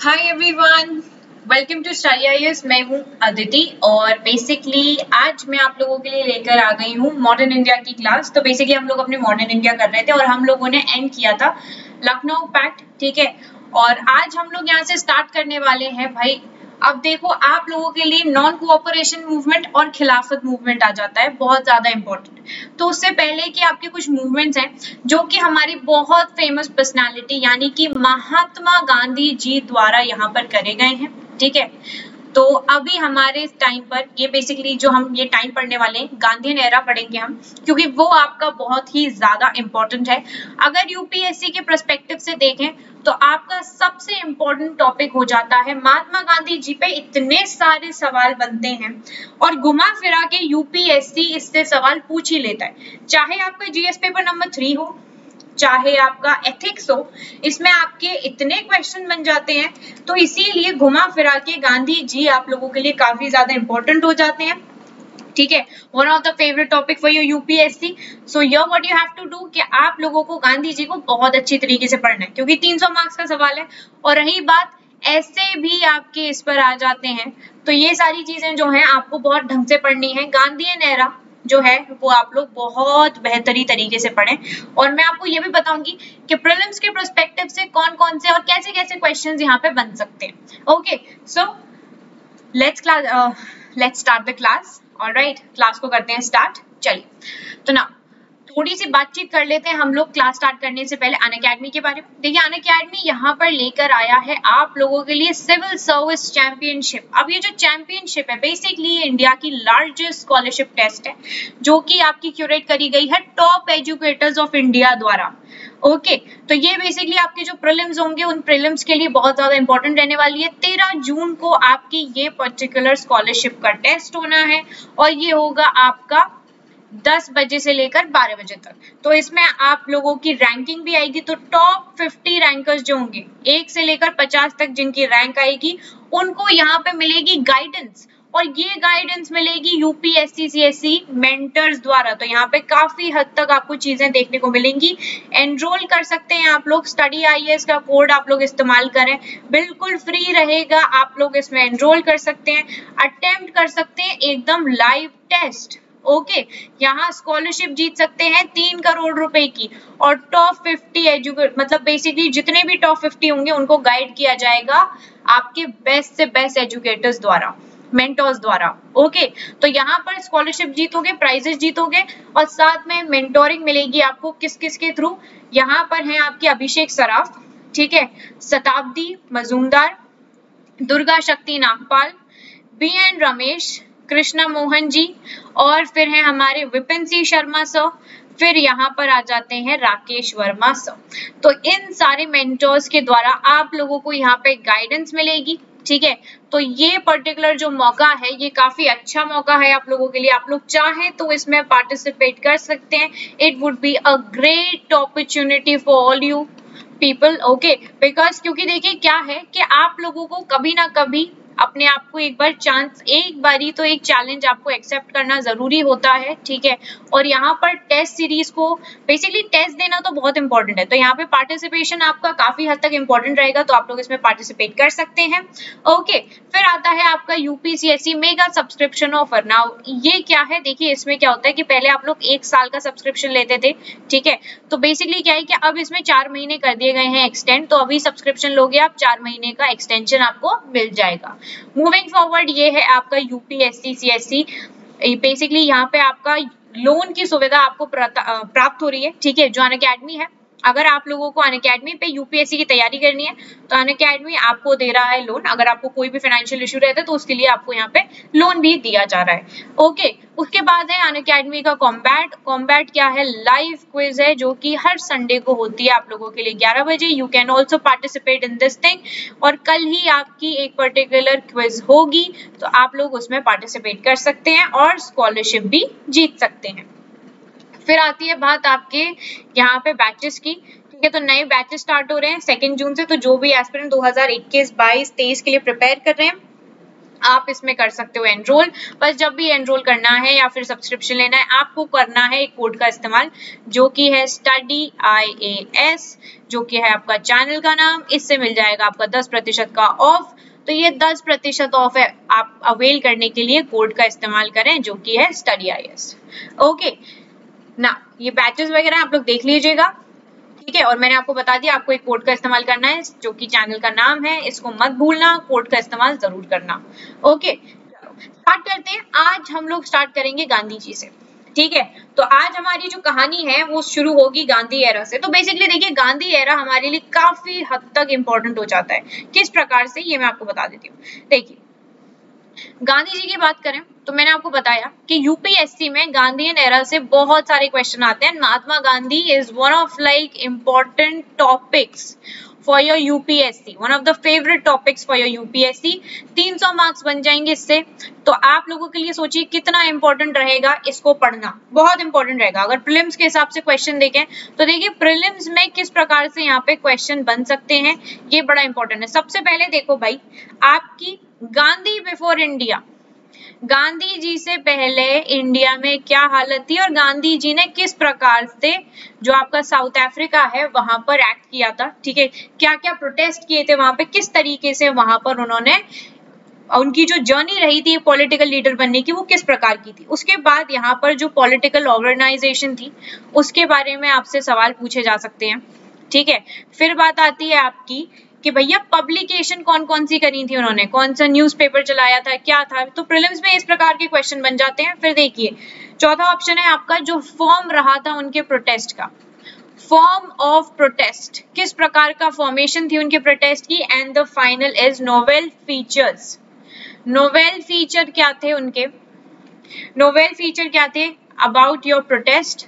Hi everyone, welcome to study IAS. मैं हूँ अदिति और बेसिकली आज मैं आप लोगों के लिए लेकर आ गई हूँ मॉडर्न इंडिया की क्लास। तो बेसिकली हम लोग अपने मॉडर्न इंडिया कर रहे थे और हम लोगों ने एंड किया था लखनऊ पैक्ट, ठीक है। और आज हम लोग यहाँ से स्टार्ट करने वाले हैं भाई। अब देखो, आप लोगों के लिए नॉन कोऑपरेशन मूवमेंट और खिलाफत मूवमेंट आ जाता है, बहुत ज्यादा इंपॉर्टेंट। तो उससे पहले कि आपके कुछ मूवमेंट्स हैं जो कि हमारी बहुत फेमस पर्सनालिटी यानी कि महात्मा गांधी जी द्वारा यहाँ पर करे गए हैं, ठीक है। तो अभी हमारे टाइम पर ये बेसिकली जो हम ये टाइम पढ़ने वाले हैं गांधीयन एरा पढ़ेंगे हम, क्योंकि वो आपका बहुत ही ज्यादा इंपॉर्टेंट है। अगर यूपीएससी के पर्सपेक्टिव से देखें तो आपका सबसे इम्पोर्टेंट टॉपिक हो जाता है। महात्मा गांधी जी पे इतने सारे सवाल बनते हैं और घुमा फिरा के यूपीएससी इससे सवाल पूछ ही लेता है, चाहे आपका जीएस पेपर नंबर 3 हो, चाहे आपका एथिक्स हो, इसमें आपके इतने क्वेश्चन बन जाते हैं। तो इसीलिए घुमा फिरा के गांधी जी आप लोगों के लिए काफी ज्यादा इंपॉर्टेंट हो जाते हैं, ठीक है। One of the favourite topic for your UPSC. So your what you have to do कि आप लोगों को गांधी जी को बहुत अच्छी तरीके से पढ़ना है, क्योंकि 300 मार्क्स का सवाल है। और रही बात ऐसे भी आपके इस पर आ जाते हैं, तो ये सारी चीजें जो हैं आपको बहुत ढंग से पढ़नी है। गांधीयन एरा जो है वो आप लोग बहुत बेहतरीन तरीके से पढ़ें। और मैं आपको ये भी बताऊंगी कि प्रीलिम्स के पर्सपेक्टिव से कौन कौन से और कैसे कैसे क्वेश्चंस यहाँ पे बन सकते हैं। Okay, so let's start the class. Alright, class को करते हैं स्टार्ट। चलिए, तो ना थोड़ी सी बातचीत कर लेते हैं हम लोग क्लास स्टार्ट करने से पहले अनअकैडमी के बारे में। देखिए, अनअकैडमी यहाँ पर लेकर आया है आप लोगों के लिए सिविल सर्विस चैंपियनशिप। अब ये जो चैंपियनशिप है बेसिकली इंडिया की लार्जेस्ट स्कॉलरशिप टेस्ट है, जो कि आपकी क्यूरेट करी गई है टॉप एजुकेटर्स ऑफ इंडिया द्वारा। ओके, तो ये बेसिकली आपके जो प्रीलिम्स होंगे उन प्रीलिम्स के लिए बहुत ज्यादा इंपॉर्टेंट रहने वाली है। 13 जून को आपकी ये पर्टिकुलर स्कॉलरशिप का टेस्ट होना है और ये होगा आपका 10 बजे से लेकर 12 बजे तक। तो इसमें आप लोगों की रैंकिंग भी आएगी। तो टॉप 50 रैंकर्स जो होंगे 1 से लेकर 50 तक जिनकी रैंक आएगी, उनको यहाँ पे मिलेगी गाइडेंस। और ये गाइडेंस मिलेगी यूपीएससी सीएससी मेंटर्स द्वारा। तो यहाँ पे काफी हद तक आपको चीजें देखने को मिलेंगी। एनरोल कर सकते हैं आप लोग, स्टडी आईएएस का कोड आप लोग इस्तेमाल करें, बिल्कुल फ्री रहेगा। आप लोग इसमें एनरोल कर सकते हैं, अटेम्प्ट कर सकते हैं एकदम लाइव टेस्ट। ओके, यहाँ स्कॉलरशिप जीत सकते हैं 3 करोड़ रुपए की। और टॉप 50 एजुकेट मतलब बेसिकली जितने भी टॉप 50 होंगे उनको गाइड किया जाएगा आपके बेस्ट से बेस्ट एजुकेटर्स द्वारा, मेंटर्स द्वारा। ओके, तो यहाँ पर स्कॉलरशिप जीतोगे, प्राइजेस जीतोगे और साथ में मेंटोरिंग मिलेगी आपको किस किस के थ्रू। यहाँ पर है आपके अभिषेक सराफ, ठीक है, शताब्दी मजूमदार, दुर्गा शक्ति नागपाल, बीएन रमेश, कृष्णा मोहन जी, और फिर है हमारे विपिन सिंह शर्मा सर, फिर यहाँ पर आ जाते हैं राकेश वर्मा सर। तो इन सारे मेंटर्स के द्वारा आप लोगों को यहाँ पे गाइडेंस मिलेगी, ठीक है। तो ये पर्टिकुलर जो मौका है ये काफी अच्छा मौका है आप लोगों के लिए। आप लोग चाहें तो इसमें पार्टिसिपेट कर सकते हैं। It would be a great opportunity for all you people, okay. Because क्योंकि देखिए क्या है कि आप लोगों को कभी ना कभी अपने आप को एक बार चांस, एक बारी तो एक चैलेंज आपको एक्सेप्ट करना जरूरी होता है, ठीक है। और यहाँ पर टेस्ट सीरीज को बेसिकली टेस्ट देना तो बहुत इंपॉर्टेंट है, तो यहाँ पे पार्टिसिपेशन आपका काफी हद तक इंपॉर्टेंट रहेगा। तो आप लोग इसमें पार्टिसिपेट कर सकते हैं। ओके, फिर आता है आपका यूपीसीएससी मेगा सब्सक्रिप्शन ऑफर। नाउ ये क्या है, देखिए इसमें क्या होता है कि पहले आप लोग 1 साल का सब्सक्रिप्शन लेते थे, ठीक है। तो बेसिकली क्या है कि अब इसमें 4 महीने कर दिए गए हैं एक्सटेंड। तो अभी सब्सक्रिप्शन लोगे आप 4 महीने का एक्सटेंशन आपको मिल जाएगा। मूविंग फॉरवर्ड ये है आपका यूपीएससी सीएससी। बेसिकली यहाँ पे आपका लोन की सुविधा आपको प्राप्त हो रही है, ठीक है, जो अनअकैडमी है। अगर आप लोगों को अनअकैडमी पे यूपीएससी की तैयारी करनी है तो अनअकैडमी आपको दे रहा है लोन। अगर आपको कोई भी फाइनेंशियल इशू रहता है तो उसके लिए आपको यहाँ पे लोन भी दिया जा रहा है। ओके, उसके बाद है अनअकैडमी का कॉम्बैट। कॉम्बैट क्या है, लाइव क्विज है जो कि हर संडे को होती है आप लोगों के लिए 11 बजे। You can also participate in this thing. और कल ही आपकी एक पर्टिकुलर क्विज होगी तो आप लोग उसमें पार्टिसिपेट कर सकते हैं और स्कॉलरशिप भी जीत सकते हैं। फिर आती है बात आपके यहाँ पे बैचेस की, ठीक है। तो नए बैचेस स्टार्ट हो रहे हैं 2 जून से। तो जो भी एस्पिरेंट 2021, 22, 23 के लिए प्रिपेयर कर रहे हैं आप इसमें कर सकते हो एनरोल। बस जब भी एनरोल करना है या फिर सब्सक्रिप्शन लेना है, आपको करना है एक कोड का इस्तेमाल जो कि है स्टडी IAS, जो कि है आपका चैनल का नाम। इससे मिल जाएगा आपका 10% का ऑफ। तो ये 10% ऑफ है, आप अवेल करने के लिए कोड का इस्तेमाल करें जो कि है स्टडी IAS। ओके ना, ये बैचेस वगैरह आप लोग देख लीजिएगा, ठीक है। और मैंने आपको बता दिया आपको एक कोड का इस्तेमाल करना है जो कि चैनल का नाम है, इसको मत भूलना, कोड का इस्तेमाल जरूर करना। ओके स्टार्ट करते हैं। आज हम लोग स्टार्ट करेंगे गांधी जी से, ठीक है। तो आज हमारी जो कहानी है वो शुरू होगी गांधी एरा से। तो बेसिकली देखिए गांधी एरा हमारे लिए काफी हद तक इंपॉर्टेंट हो जाता है। किस प्रकार से, ये मैं आपको बता देती हूँ। देखिए गांधी जी की बात करें तो मैंने आपको बताया कि यूपीएससी में गांधीयन एरा से बहुत सारे क्वेश्चन आते हैं। Mahatma Gandhi is one of like important topics for your UPSC, one of the favourite topics for your UPSC. 300 marks बन जाएंगे इससे। तो आप लोगों के लिए सोचिए कितना इंपॉर्टेंट रहेगा इसको पढ़ना, बहुत इंपॉर्टेंट रहेगा। अगर प्रीलिम्स के हिसाब से क्वेश्चन देखें तो देखिए प्रीलिम्स में किस प्रकार से यहाँ पे क्वेश्चन बन सकते हैं, ये बड़ा इंपॉर्टेंट है। सबसे पहले देखो भाई, आपकी गांधी बिफोर इंडिया, गांधी जी से पहले इंडिया में क्या हालत थी और गांधी जी ने किस प्रकार से जो आपका साउथ अफ्रीका है वहां पर एक्ट किया था, ठीक है। क्या क्या प्रोटेस्ट किए थे वहां पे, किस तरीके से वहां पर उन्होंने, उनकी जो जर्नी रही थी पॉलिटिकल लीडर बनने की वो किस प्रकार की थी। उसके बाद यहाँ पर जो पॉलिटिकल ऑर्गेनाइजेशन थी उसके बारे में आपसे सवाल पूछे जा सकते हैं, ठीक है। फिर बात आती है आपकी कि भैया पब्लिकेशन कौन कौन सी करी थी उन्होंने, कौन सा न्यूज़पेपर चलाया था, क्या था। तो प्रीलिम्स में इस प्रकार के क्वेश्चन बन जाते हैं। फिर देखिए चौथा ऑप्शन है आपका जो फॉर्म रहा था उनके प्रोटेस्ट का, फॉर्म ऑफ प्रोटेस्ट, किस प्रकार का फॉर्मेशन थी उनके प्रोटेस्ट की। And the final is novel features. Novel feature क्या थे उनके, नोवेल फीचर क्या थे अबाउट योर प्रोटेस्ट।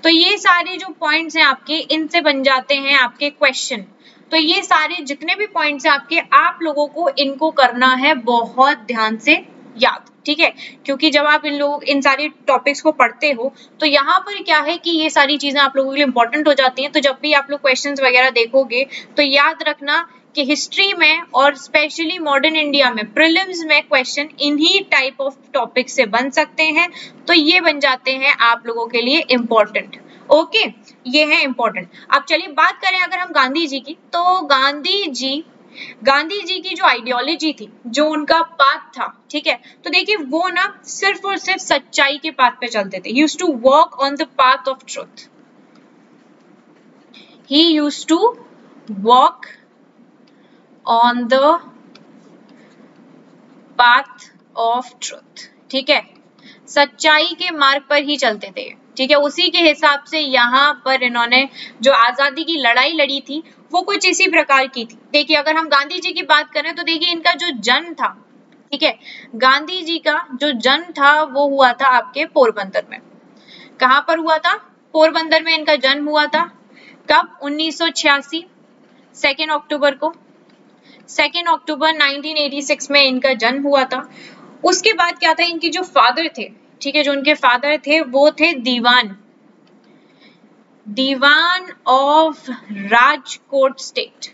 तो ये सारे जो पॉइंट्स हैं आपके, इनसे बन जाते हैं आपके क्वेश्चन। तो ये सारे जितने भी पॉइंट्स हैं आपके, आप लोगों को इनको करना है बहुत ध्यान से याद, ठीक है। क्योंकि जब आप इन सारे टॉपिक्स को पढ़ते हो तो यहाँ पर क्या है कि ये सारी चीजें आप लोगों के लिए इंपॉर्टेंट हो जाती हैं। तो जब भी आप लोग क्वेश्चंस वगैरह देखोगे तो याद रखना कि हिस्ट्री में और स्पेशली मॉडर्न इंडिया में प्रीलिम्स में क्वेश्चन इन्हीं टाइप ऑफ टॉपिक से बन सकते हैं। तो ये बन जाते हैं आप लोगों के लिए इम्पोर्टेंट। ओके ये है इम्पोर्टेंट। अब चलिए बात करें अगर हम गांधी जी की, तो गांधी जी की जो आइडियोलॉजी थी, जो उनका पाथ था, ठीक है। तो देखिए वो ना सिर्फ और सिर्फ सच्चाई के पाथ पे चलते थे। He used to walk on the path of truth. He used to walk on the path of truth, ठीक है। सच्चाई के मार्ग पर ही चलते थे, ठीक है। उसी के हिसाब से यहाँ पर इन्होंने जो आजादी की लड़ाई लड़ी थी वो कुछ इसी प्रकार की थी। देखिए अगर हम गांधी जी की बात करें तो देखिए इनका जो जन्म था, ठीक है, गांधी जी का जो जन्म था वो हुआ था आपके पोरबंदर में। कहाँ पर हुआ था, पोरबंदर में इनका जन्म हुआ था। कब, 1986 2 अक्टूबर को, 2 अक्टूबर 1986 में इनका जन्म हुआ था। उसके बाद क्या था, इनके जो फादर थे, ठीक है, जो उनके फादर थे वो थे दीवान ऑफ राजकोट स्टेट,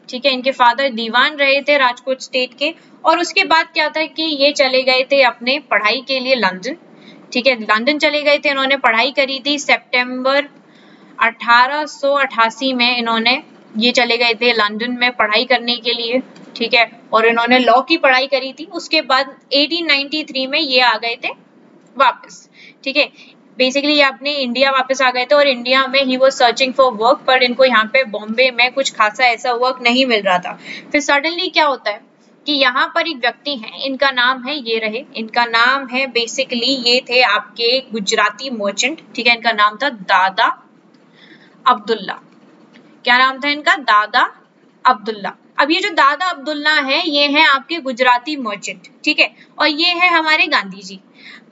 ठीक है। इनके फादर दीवान रहे थे राजकोट स्टेट के। और उसके बाद क्या था कि ये चले गए थे अपने पढ़ाई के लिए लंदन, ठीक है। लंदन चले गए थे, इन्होंने पढ़ाई करी थी। सितंबर 1888 में इन्होंने ये चले गए थे लंदन में पढ़ाई करने के लिए, ठीक है। और इन्होंने लॉ की पढ़ाई करी थी। उसके बाद 1893 में ये आ गए थे वापस, ठीक है। बेसिकली ये अपने इंडिया वापस आ गए थे और इंडिया में ही वो सर्चिंग फॉर वर्क, पर इनको यहाँ पे बॉम्बे में कुछ खासा ऐसा वर्क नहीं मिल रहा था। फिर सडनली क्या होता है कि यहाँ पर एक व्यक्ति है, इनका नाम है, ये रहे, इनका नाम है बेसिकली, ये थे आपके गुजराती मर्चेंट, ठीक है। इनका नाम था दादा अब्दुल्ला। क्या नाम था इनका, दादा अब्दुल्ला। अब ये जो दादा अब्दुल्ला है ये है आपके गुजराती मर्चेंट, ठीक है। और ये है हमारे गांधी जी।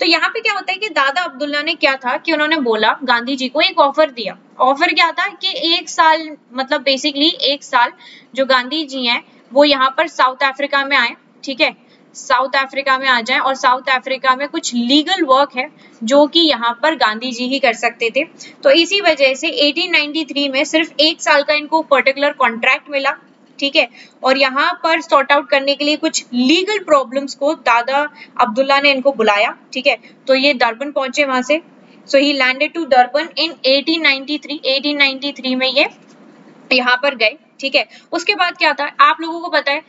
तो यहाँ पे क्या होता है कि दादा अब्दुल्ला ने क्या था कि उन्होंने बोला, गांधी जी को एक ऑफर दिया। ऑफर क्या था कि 1 साल, मतलब बेसिकली 1 साल जो गांधी जी हैं वो यहाँ पर साउथ अफ्रीका में आए, ठीक है, साउथ अफ्रीका में आ जाएं। और साउथ अफ्रीका में कुछ लीगल वर्क है जो कि यहाँ पर गांधी जी ही कर सकते थे। तो इसी वजह से 1893 में सिर्फ 1 साल का इनको पर्टिकुलर कॉन्ट्रैक्ट मिला, ठीक है, और यहाँ पर सॉर्ट आउट करने के लिए कुछ लीगल प्रॉब्लम्स को दादा अब्दुल्ला ने इनको बुलाया, ठीक है। तो ये डरबन पहुंचे वहां से, सो ही लैंडेड टू डरबन इन 1893 में ये यहाँ पर गए, ठीक है। उसके बाद क्या था, आप लोगों को पता है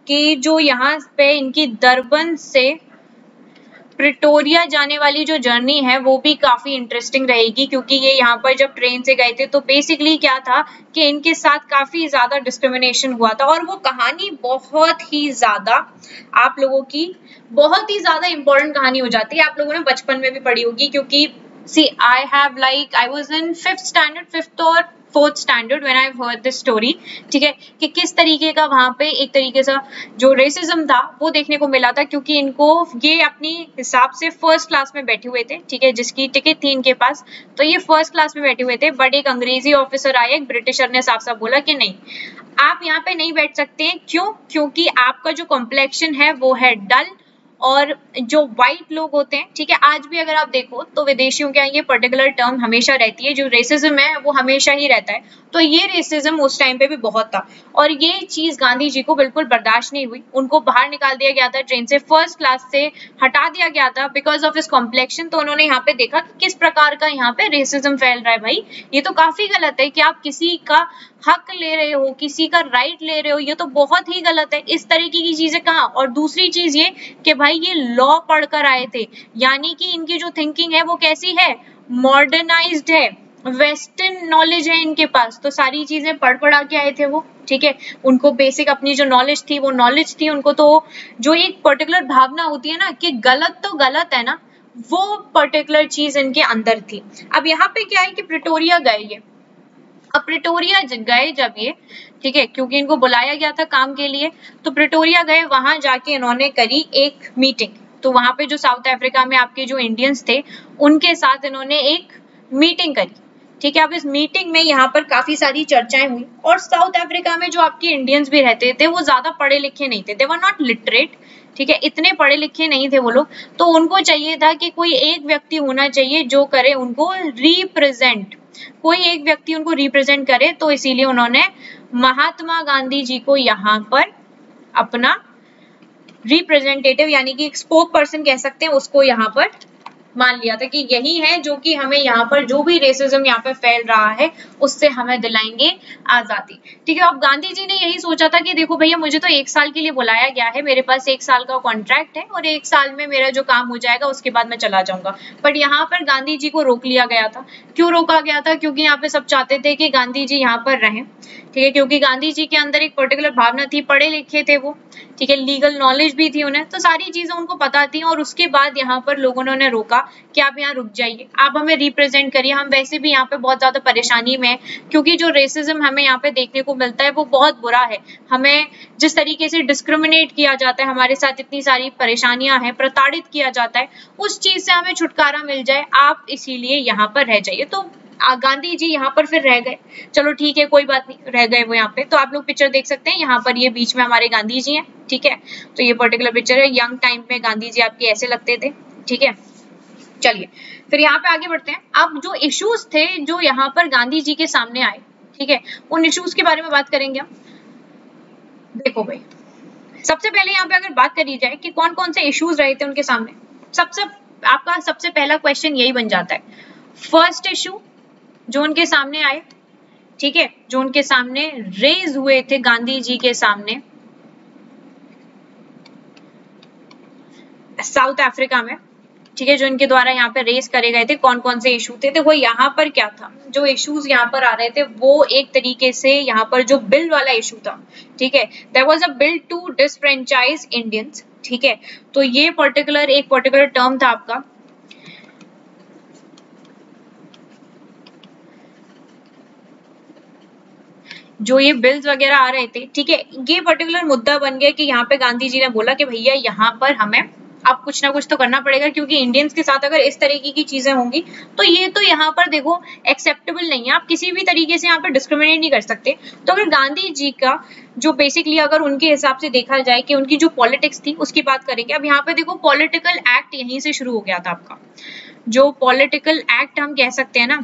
कि जो यहाँ पे इनकी डरबन से प्रिटोरिया जाने वाली जो जर्नी है वो भी काफी इंटरेस्टिंग रहेगी, क्योंकि ये यहाँ पर जब ट्रेन से गए थे तो बेसिकली क्या था कि इनके साथ काफी ज्यादा डिस्क्रिमिनेशन हुआ था, और वो कहानी बहुत ही ज्यादा आप लोगों की बहुत ही ज्यादा इंपॉर्टेंट कहानी हो जाती है। आप लोगों ने बचपन में भी पढ़ी होगी, क्योंकि सी आई वाज इन 5th और 4th standard when I heard this story, ठीक है, कि किस तरीके का वहां पे एक तरीके से जो रेसिज्म था वो देखने को मिला था, क्योंकि इनको ये अपनी हिसाब से फर्स्ट क्लास में बैठे हुए थे, ठीक है, जिसकी टिकट थी इनके पास, तो ये फर्स्ट क्लास में बैठे हुए थे। बट एक अंग्रेजी ऑफिसर आया, एक ब्रिटिशर ने साफ साफ बोला कि नहीं, आप यहाँ पे नहीं बैठ सकते हैं। क्यों? क्योंकि आपका जो कॉम्प्लेक्शन है वो है डल, और जो व्हाइट लोग होते हैं, ठीक है, आज भी अगर आप देखो तो विदेशियों के यहाँ ये पर्टिकुलर टर्म हमेशा रहती है, जो रेसिज्म है वो हमेशा ही रहता है। तो ये रेसिज्म उस टाइम पे भी बहुत था, और ये चीज गांधी जी को बिल्कुल बर्दाश्त नहीं हुई। उनको बाहर निकाल दिया गया था ट्रेन से, फर्स्ट क्लास से हटा दिया गया था बिकॉज ऑफ इस कॉम्प्लेक्शन। तो उन्होंने यहाँ पे देखा कि किस प्रकार का यहाँ पे रेसिज्म फैल रहा है। भाई ये तो काफी गलत है कि आप किसी का हक ले रहे हो, किसी का राइट ले रहे हो, ये तो बहुत ही गलत है। इस तरीके की चीजें कहाँ। और दूसरी चीज ये कि भाई ये लॉ पढ़कर आए थे, यानी कि इनकी जो थिंकिंग है वो कैसी है, मॉडर्नाइज्ड है, वेस्टर्न नॉलेज है इनके पास। तो सारी चीजें पढ़ पढ़ा के आए थे वो, ठीक है। उनको बेसिक अपनी जो नॉलेज थी वो नॉलेज थी उनको। तो जो एक पर्टिकुलर भावना होती है ना कि गलत तो गलत है ना, वो पर्टिकुलर चीज इनके अंदर थी। अब यहाँ पे क्या है कि प्रिटोरिया गए ये, अब प्रिटोरिया गए जब ये, ठीक है, क्योंकि इनको बुलाया गया था काम के लिए, तो प्रिटोरिया गए, वहां जाके इन्होंने करी एक मीटिंग। तो वहां पे जो साउथ अफ्रीका में आपके जो इंडियंस थे उनके साथ इन्होंने एक मीटिंग करी, ठीक है। अब इस मीटिंग में यहाँ पर काफी सारी चर्चाएं हुई, और साउथ अफ्रीका में जो आपके इंडियंस भी रहते थे वो ज्यादा पढ़े लिखे नहीं थे, दे वर नॉट लिटरेट, ठीक है, इतने पढ़े लिखे नहीं थे वो लोग। तो उनको चाहिए था कि कोई एक व्यक्ति होना चाहिए जो करे उनको रिप्रेजेंट, कोई एक व्यक्ति उनको रिप्रेजेंट करे। तो इसीलिए उन्होंने महात्मा गांधी जी को यहाँ पर अपना रिप्रेजेंटेटिव यानी कि स्पोक पर्सन कह सकते हैं उसको यहाँ पर मान लिया था कि यही है जो कि हमें यहाँ पर जो भी रेसिज्म यहाँ पे फैल रहा है उससे हमें दिलाएंगे आजादी, ठीक है। अब गांधी जी ने यही सोचा था कि देखो भैया मुझे तो 1 साल के लिए बुलाया गया है, मेरे पास 1 साल का कॉन्ट्रैक्ट है और 1 साल में मेरा जो काम हो जाएगा उसके बाद मैं चला जाऊंगा। बट यहाँ पर गांधी जी को रोक लिया गया था। क्यों रोका गया था? क्योंकि यहाँ पे सब चाहते थे कि गांधी जी यहाँ पर रहें, ठीक है, क्योंकि गांधी जी के अंदर एक पर्टिकुलर भावना थी, पढ़े लिखे थे वो, ठीक है, लीगल नॉलेज भी थी उन्हें, तो सारी चीजें उनको पता थी। और उसके बाद यहाँ पर लोगों ने रोका कि आप यहाँ रुक जाइए, आप हमें रिप्रेजेंट करिए, हम वैसे भी यहाँ पे बहुत ज्यादा परेशानी में है, क्योंकि जो रेसिज्म हमें यहाँ पे देखने को मिलता है वो बहुत बुरा है। हमें जिस तरीके से डिस्क्रिमिनेट किया जाता है, हमारे साथ इतनी सारी परेशानियां हैं, प्रताड़ित किया जाता है, उस चीज से हमें छुटकारा मिल जाए, आप इसीलिए यहाँ पर रह जाइए। तो गांधी जी यहाँ पर फिर रह गए। चलो ठीक है, कोई बात नहीं, रह गए वो यहाँ पे। तो आप लोग पिक्चर देख सकते हैं, यहाँ पर ये बीच में हमारे गांधी जी हैं, ठीक है। तो ये पर्टिकुलर पिक्चर है, यंग टाइम में गांधी जी आपके ऐसे लगते थे, ठीक है। चलिए फिर यहाँ पे आगे बढ़ते हैं। अब जो इश्यूज थे जो यहाँ पर गांधी जी के सामने आए, ठीक है, उन इश्यूज के बारे में बात करेंगे हम। देखो भाई, सबसे पहले यहाँ पे अगर बात करी जाए कि कौन कौन से इश्यूज रहे थे उनके सामने, आपका सबसे पहला क्वेश्चन यही बन जाता है। फर्स्ट इशू जो उनके सामने आए, ठीक है, जो उनके सामने रेज हुए थे गांधी जी के सामने साउथ अफ्रीका में, ठीक है, जो इनके द्वारा यहाँ पे रेस करे गए थे, कौन कौन से इशू थे, तो वो यहाँ पर क्या था, जो इश्यूज यहाँ पर आ रहे थे वो एक तरीके से यहाँ पर जो बिल वाला इशू था, ठीक है, there was a bill to disfranchise Indians, ठीक है। तो ये एक पर्टिकुलर टर्म था आपका, जो ये बिल्स वगैरह आ रहे थे, ठीक है, ये पर्टिकुलर मुद्दा बन गया कि यहाँ पे गांधी जी ने बोला कि भैया यहाँ पर हमें अब कुछ ना कुछ तो करना पड़ेगा, क्योंकि इंडियंस के साथ अगर इस तरीके की चीजें होंगी तो ये तो यहाँ पर देखो एक्सेप्टेबल नहीं है, आप किसी भी तरीके से यहाँ पर डिस्क्रिमिनेट नहीं कर सकते। तो अगर गांधी जी का जो बेसिकली अगर उनके हिसाब से देखा जाए कि उनकी जो पॉलिटिक्स थी उसकी बात करेंगे। अब यहाँ पे देखो पॉलिटिकल एक्ट यहीं से शुरू हो गया था आपका, जो पॉलिटिकल एक्ट हम कह सकते हैं ना,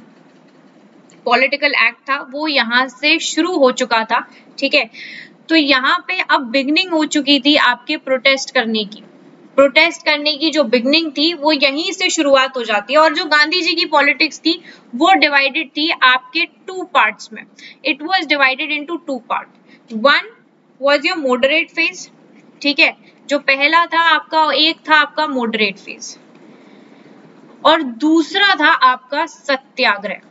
पॉलिटिकल एक्ट था वो यहाँ से शुरू हो चुका था, ठीक है। तो यहाँ पे अब बिगनिंग हो चुकी थी आपके प्रोटेस्ट करने की जो बिगनिंग थी वो यहीं से शुरुआत हो जाती है। और जो गांधी जी की पॉलिटिक्स थी वो डिवाइडेड थी आपके 2 पार्ट्स में। It was divided into 2 part. One was your moderate phase, ठीक है, जो पहला था आपका, एक था आपका मॉडरेट फेज और दूसरा था आपका सत्याग्रह।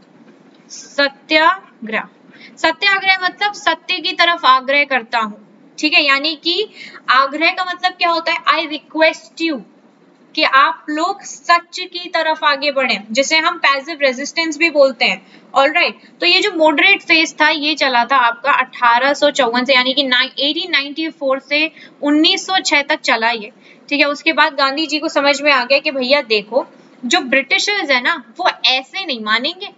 सत्याग्रह मतलब सत्य की तरफ आग्रह करता हूं, ठीक है, यानी कि आग्रह का मतलब क्या होता है, आई रिक्वेस्ट यू कि आप लोग सच की तरफ आगे बढ़ें, जिसे हम पैसिव रेजिस्टेंस भी बोलते हैं। ऑलराइट, तो ये जो मॉडरेट फेज था ये चला था आपका 1854 से, यानी कि 1894 से 1906 तक चला ये, ठीक है। उसके बाद गांधी जी को समझ में आ गया कि भैया देखो, जो ब्रिटिशर्स है ना वो ऐसे नहीं मानेंगे,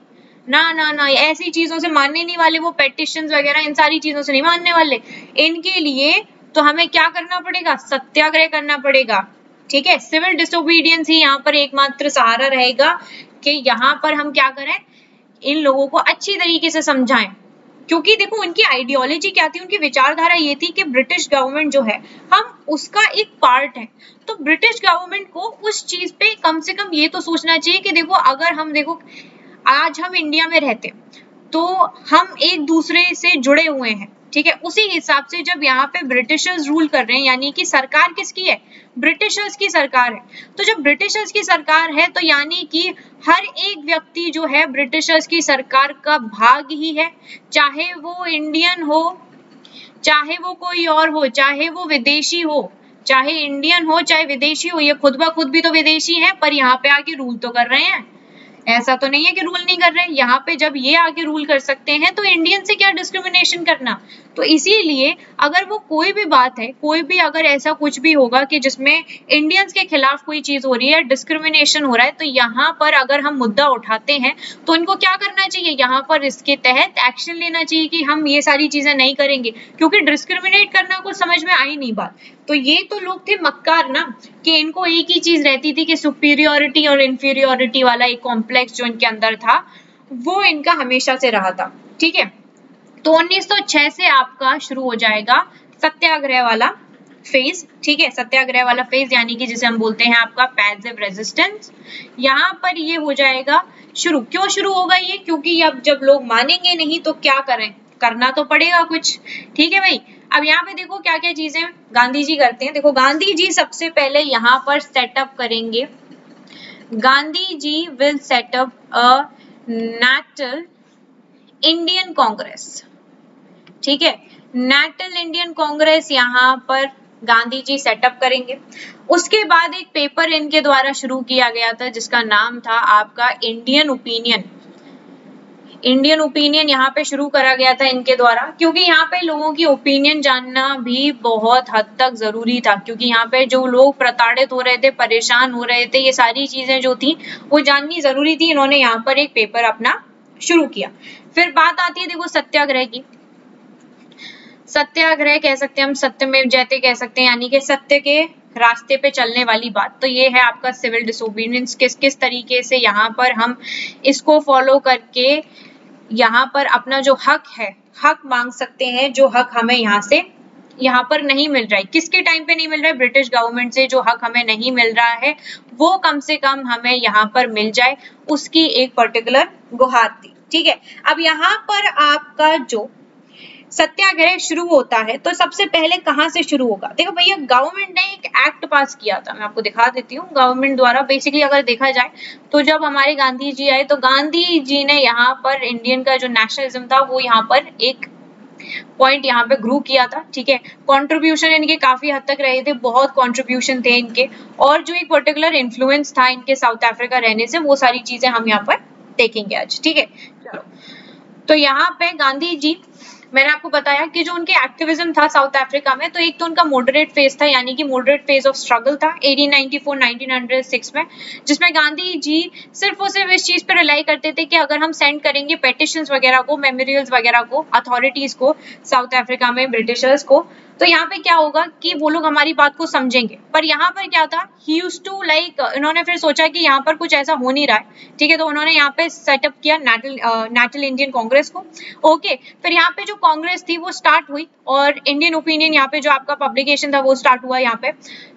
ना ऐसी चीजों से मानने नहीं वाले, वो पेटिशंस वगैरह इन सारी चीजों से नहीं मानने वाले। इनके लिए तो हमें क्या करना पड़ेगा, सत्याग्रह करना पड़ेगा, ठीक है। सिविल डिसोबीडियंस ही यहाँ पर एकमात्र सहारा रहेगा कि यहाँ पर हम क्या करें, इन लोगों को अच्छी तरीके से समझाएं। क्योंकि देखो उनकी आइडियोलॉजी क्या थी, उनकी विचारधारा ये थी कि ब्रिटिश गवर्नमेंट जो है हम उसका एक पार्ट है। तो ब्रिटिश गवर्नमेंट को उस चीज पे कम से कम ये तो सोचना चाहिए कि देखो, अगर हम देखो आज हम इंडिया में रहते तो हम एक दूसरे से जुड़े हुए हैं, ठीक है। उसी हिसाब से जब यहाँ पे ब्रिटिशर्स रूल कर रहे हैं, यानी कि सरकार किसकी है, ब्रिटिशर्स की सरकार है। तो जब ब्रिटिशर्स की सरकार है तो यानी कि हर एक व्यक्ति जो है ब्रिटिशर्स की सरकार का भाग ही है, चाहे वो इंडियन हो, चाहे वो कोई और हो, चाहे वो विदेशी हो, चाहे इंडियन हो चाहे विदेशी हो। ये खुद ब खुद भी तो विदेशी है पर यहाँ पे आके रूल तो कर रहे हैं, ऐसा तो नहीं है कि रूल नहीं कर रहे हैं। यहाँ पे जब ये आके रूल कर सकते हैं तो इंडियन से क्या डिस्क्रिमिनेशन करना। तो इसीलिए अगर वो कोई भी बात है, कोई भी अगर ऐसा कुछ भी होगा कि जिसमें इंडियंस के खिलाफ कोई चीज हो रही है, डिस्क्रिमिनेशन हो रहा है, तो यहाँ पर अगर हम मुद्दा उठाते हैं तो इनको क्या करना चाहिए, यहाँ पर इसके तहत एक्शन लेना चाहिए कि हम ये सारी चीजें नहीं करेंगे, क्योंकि डिस्क्रिमिनेट करना कुछ समझ में आई नहीं बात। तो ये तो लोग थे मक्कार ना, कि इनको एक ही चीज रहती थी कि सुपीरियोरिटी और इंफीरियोरिटी वाला एक कॉम्प्लेक्स जो इनके अंदर था वो इनका हमेशा से रहा था, ठीक है। तो 1906 से आपका शुरू हो जाएगा सत्याग्रह वाला फेज, ठीक है। सत्याग्रह वाला फेज यानी कि जिसे हम बोलते हैं आपका पैसिव रेजिस्टेंस, यहाँ पर ये हो जाएगा शुरू। क्यों शुरू होगा ये, क्योंकि अब जब लोग मानेंगे नहीं तो क्या करें, करना तो पड़ेगा कुछ, ठीक है भाई। अब यहाँ पे देखो क्या क्या चीजें गांधी जी करते हैं। देखो गांधी जी सबसे पहले यहाँ पर सेटअप करेंगे, Gandhi ji will setup a national Indian Congress, ठीक है। नेशनल इंडियन कांग्रेस यहाँ पर गांधी जी सेटअप करेंगे। उसके बाद एक पेपर इनके द्वारा शुरू किया गया था जिसका नाम था आपका इंडियन ओपिनियन। इंडियन ओपिनियन यहाँ पे शुरू करा गया था इनके द्वारा, क्योंकि यहाँ पे लोगों की ओपिनियन जानना भी बहुत हद तक जरूरी था, क्योंकि यहाँ पे जो लोग प्रताड़ित हो रहे थे, परेशान हो रहे थे, ये सारी चीजें जो थी वो जाननी जरूरी थी। इन्होंने यहाँ पर एक पेपर अपना शुरू किया। फिर बात आती है देखो सत्याग्रह की। सत्याग्रह कह सकते हैं हम, सत्यमेव जयते कह सकते हैं, यानी कि सत्य के रास्ते पे चलने वाली बात। तो ये है आपका सिविल डिसोबीडियंस, किस किस तरीके से यहाँ पर हम इसको फॉलो करके यहाँ पर अपना जो हक है, हक मांग सकते हैं, जो हक हमें यहाँ पर नहीं मिल रहा है। किसके टाइम पे नहीं मिल रहा है, ब्रिटिश गवर्नमेंट से जो हक हमें नहीं मिल रहा है वो कम से कम हमें यहाँ पर मिल जाए, उसकी एक पर्टिकुलर गुहार थी, ठीक है। अब यहाँ पर आपका जो सत्याग्रह शुरू होता है तो सबसे पहले कहां से शुरू होगा, देखो भैया गवर्नमेंट ने एक एक्ट पास किया था, मैं आपको दिखा देती हूँ। गवर्नमेंट द्वारा बेसिकली अगर देखा जाए तो जब हमारे गांधी जी आए तो गांधी जी ने यहाँ पर इंडियन का जो नेशनलिज्म था वो यहाँ पर एक पॉइंट यहाँ पे ग्रू किया था, ठीक है। कंट्रीब्यूशन इनके काफी हद तक रहे थे, बहुत कंट्रीब्यूशन थे इनके, और जो एक पर्टिकुलर इन्फ्लुएंस था इनके साउथ अफ्रीका रहने से, वो सारी चीजें हम यहाँ पर देखेंगे आज, ठीक है। चलो, तो यहाँ पे गांधी जी, मैंने आपको बताया कि जो उनके एक्टिविज्म था साउथ अफ्रीका में, तो एक तो उनका मॉडरेट फेज था, यानी कि मॉडरेट फेज ऑफ स्ट्रगल था 1894-1906 में, जिसमें गांधी जी सिर्फ और सिर्फ इस चीज पे रिलाई करते थे कि अगर हम सेंड करेंगे पेटिशंस वगैरह को, मेमोरियल्स वगैरह को, अथॉरिटीज को साउथ अफ्रीका में, ब्रिटिशर्स को, तो यहाँ पे क्या होगा कि वो लोग हमारी बात को समझेंगे। पर यहाँ पर क्या था, ही यूज्ड टू लाइक, इन्होंने फिर सोचा कि यहाँ पर कुछ ऐसा हो नहीं रहा है, ठीक है। तो उन्होंने यहाँ पे सेटअप किया नेशनल इंडियन कांग्रेस को, ओके। फिर यहाँ पे जो कांग्रेस थी वो स्टार्ट हुई और इंडियन ओपिनियन यहाँ पे जो आपका पब्लिकेशन था वो स्टार्ट हुआ यहाँ पे।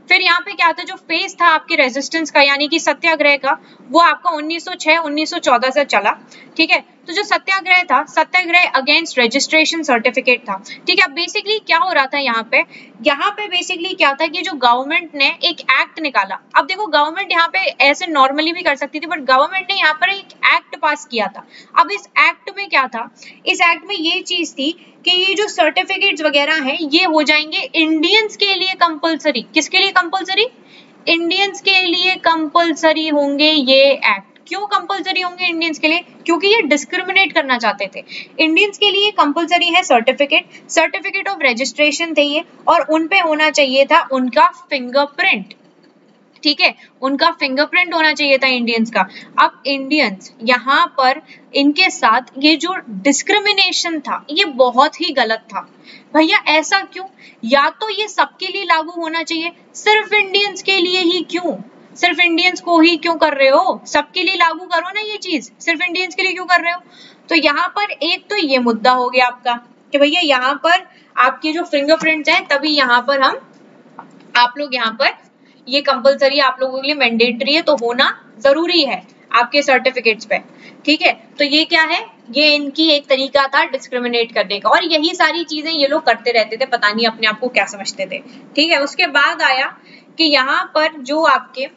फिर यहाँ पे क्या था, जो फेज था आपके रेजिस्टेंस का यानी कि सत्याग्रह का, वो आपका 1906-1914 से चला। ठीक है, तो जो सत्याग्रह था, सत्याग्रह अगेंस्ट रजिस्ट्रेशन सर्टिफिकेट था। ठीक है, अब बेसिकली क्या हो रहा था यहाँ पे बेसिकली क्या था कि जो गवर्नमेंट ने एक एक्ट निकाला। अब देखो गवर्नमेंट यहाँ पे ऐसे नॉर्मली भी कर सकती थी, बट गवर्नमेंट ने यहाँ पर एक एक्ट पास किया था। अब इस एक्ट में क्या था, इस एक्ट में ये चीज थी कि ये जो सर्टिफिकेट्स वगैरह हैं ये हो जाएंगे इंडियंस के लिए कंपलसरी। किसके लिए कंपलसरी? इंडियंस के लिए कंपलसरी होंगे ये एक्ट। क्यों कंपलसरी होंगे इंडियंस के लिए? क्योंकि ये डिस्क्रिमिनेट करना चाहते थे। इंडियंस के लिए कंपलसरी है सर्टिफिकेट ऑफ रजिस्ट्रेशन थे ये, और उन पे होना चाहिए था उनका फिंगरप्रिंट। ठीक है, उनका फिंगरप्रिंट होना चाहिए था इंडियंस का। अब इंडियंस यहाँ पर इनके साथ ये जो डिस्क्रिमिनेशन था ये बहुत ही गलत था। भैया ऐसा क्यों? या तो ये सबके लिए लागू होना चाहिए, सिर्फ इंडियंस के लिए ही क्यों? सिर्फ इंडियंस को ही क्यों कर रहे हो? सबके लिए लागू करो ना ये चीज, सिर्फ इंडियंस के लिए क्यों कर रहे हो? तो यहाँ पर एक तो ये मुद्दा हो गया आपका कि भैया यहाँ पर आपके जो फिंगरप्रिंट्स हैं तभी यहाँ पर आप लोग यहाँ पर ये कंपलसरी आप लोगों के लिए मैंडेटरी है, तो होना जरूरी है आपके सर्टिफिकेट्स पे। ठीक है, तो ये क्या है, ये इनकी एक तरीका था डिस्क्रिमिनेट करने का, और यही सारी चीजें ये लोग करते रहते थे, पता नहीं अपने आप को क्या समझते थे। ठीक है, उसके बाद आया कि यहाँ पर जो आपके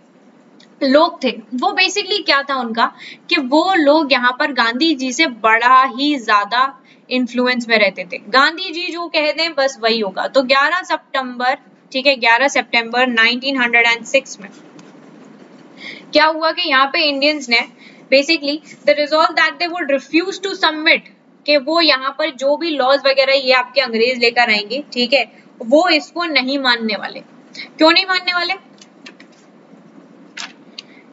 लोग थे वो बेसिकली क्या था उनका, कि वो लोग यहाँ पर गांधी जी से बड़ा ही ज्यादा इन्फ्लुएंस में रहते थे। गांधी जी जो कहते हैं बस वही होगा। तो 11 सितंबर, ठीक है, 11 सितंबर 1906 में क्या हुआ कि यहाँ पे इंडियंस ने basically the resolve that they would refuse to submit, कि वो यहाँ पर जो भी लॉज वगैरह ये आपके अंग्रेज लेकर आएंगे, ठीक है, वो इसको नहीं मानने वाले। क्यों नहीं मानने वाले?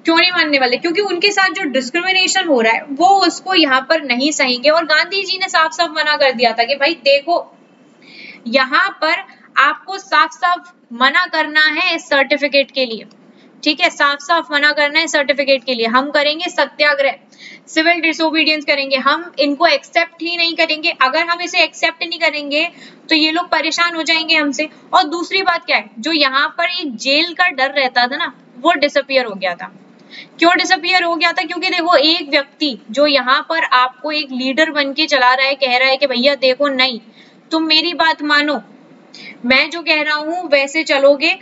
क्यों नहीं मानने वाले? क्योंकि उनके साथ जो डिस्क्रिमिनेशन हो रहा है वो उसको यहाँ पर नहीं सहेंगे। और गांधी जी ने साफ साफ मना कर दिया था कि भाई देखो यहाँ पर आपको साफ साफ मना करना है इस सर्टिफिकेट के लिए। ठीक है, साफ साफ मना करना है सर्टिफिकेट के लिए। हम करेंगे सत्याग्रह, सिविल डिसोबीडियंस करेंगे, हम इनको एक्सेप्ट ही नहीं करेंगे। अगर हम इसे एक्सेप्ट नहीं करेंगे तो ये लोग परेशान हो जाएंगे हमसे। और दूसरी बात क्या है, जो यहाँ पर एक जेल का डर रहता था ना, वो डिसअपियर हो गया था। क्यों डिसअपियर हो गया था? क्योंकि देखो एक व्यक्ति जो यहाँ पर आपको एक लीडर बन के चला रहा है, कह रहा है कि भैया देखो नहीं तुम मेरी बात मानो, मैं जो कह रहा हूँ वैसे चलोगे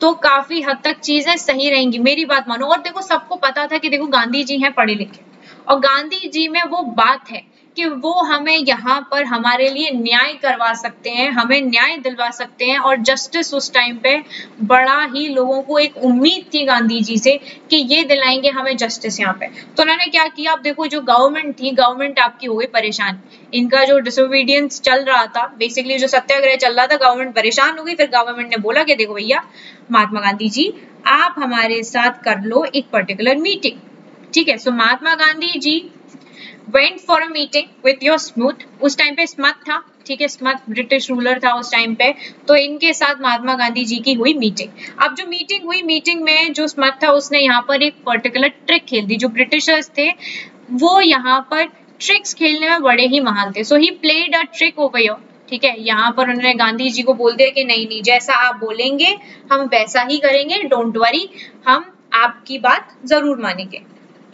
तो काफी हद तक चीजें सही रहेंगी, मेरी बात मानो। और देखो सबको पता था कि देखो गांधी जी हैं पढ़े लिखे, और गांधी जी में वो बात है कि वो हमें यहाँ पर हमारे लिए न्याय करवा सकते हैं, हमें न्याय दिलवा सकते हैं। और जस्टिस उस टाइम पे बड़ा ही लोगों को एक उम्मीद थी गांधी जी से कि ये दिलाएंगे हमें जस्टिस यहाँ पे। तो उन्होंने क्या किया, अब देखो जो गवर्नमेंट थी, गवर्नमेंट आपकी हो गई परेशान। इनका जो डिसोबीडियंस चल रहा था, बेसिकली जो सत्याग्रह चल रहा था, गवर्नमेंट परेशान हो गई। फिर गवर्नमेंट ने बोला कि देखो भैया महात्मा गांधी जी आप हमारे साथ कर लो एक पर्टिकुलर मीटिंग। ठीक है, सो Mahatma Gandhi ji went for a meeting with your smooth. उस टाइम पे स्मथ था, ठीक है, स्मथ ब्रिटिश रूलर था उस टाइम पे। तो इनके साथ महात्मा गांधी जी की हुई मीटिंग। अब जो मीटिंग हुई, मीटिंग में जो स्मथ था उसने यहाँ पर एक पर्टिकुलर ट्रिक खेल दी। जो ब्रिटिशर्स थे वो यहाँ पर ट्रिक्स खेलने में बड़े ही महान थे। So he played a trick over here. ठीक है, यहाँ पर उन्होंने गांधी जी को बोल दिया कि नहीं नहीं जैसा आप बोलेंगे हम वैसा ही करेंगे, डोंट वरी, हम आपकी बात जरूर मानेंगे।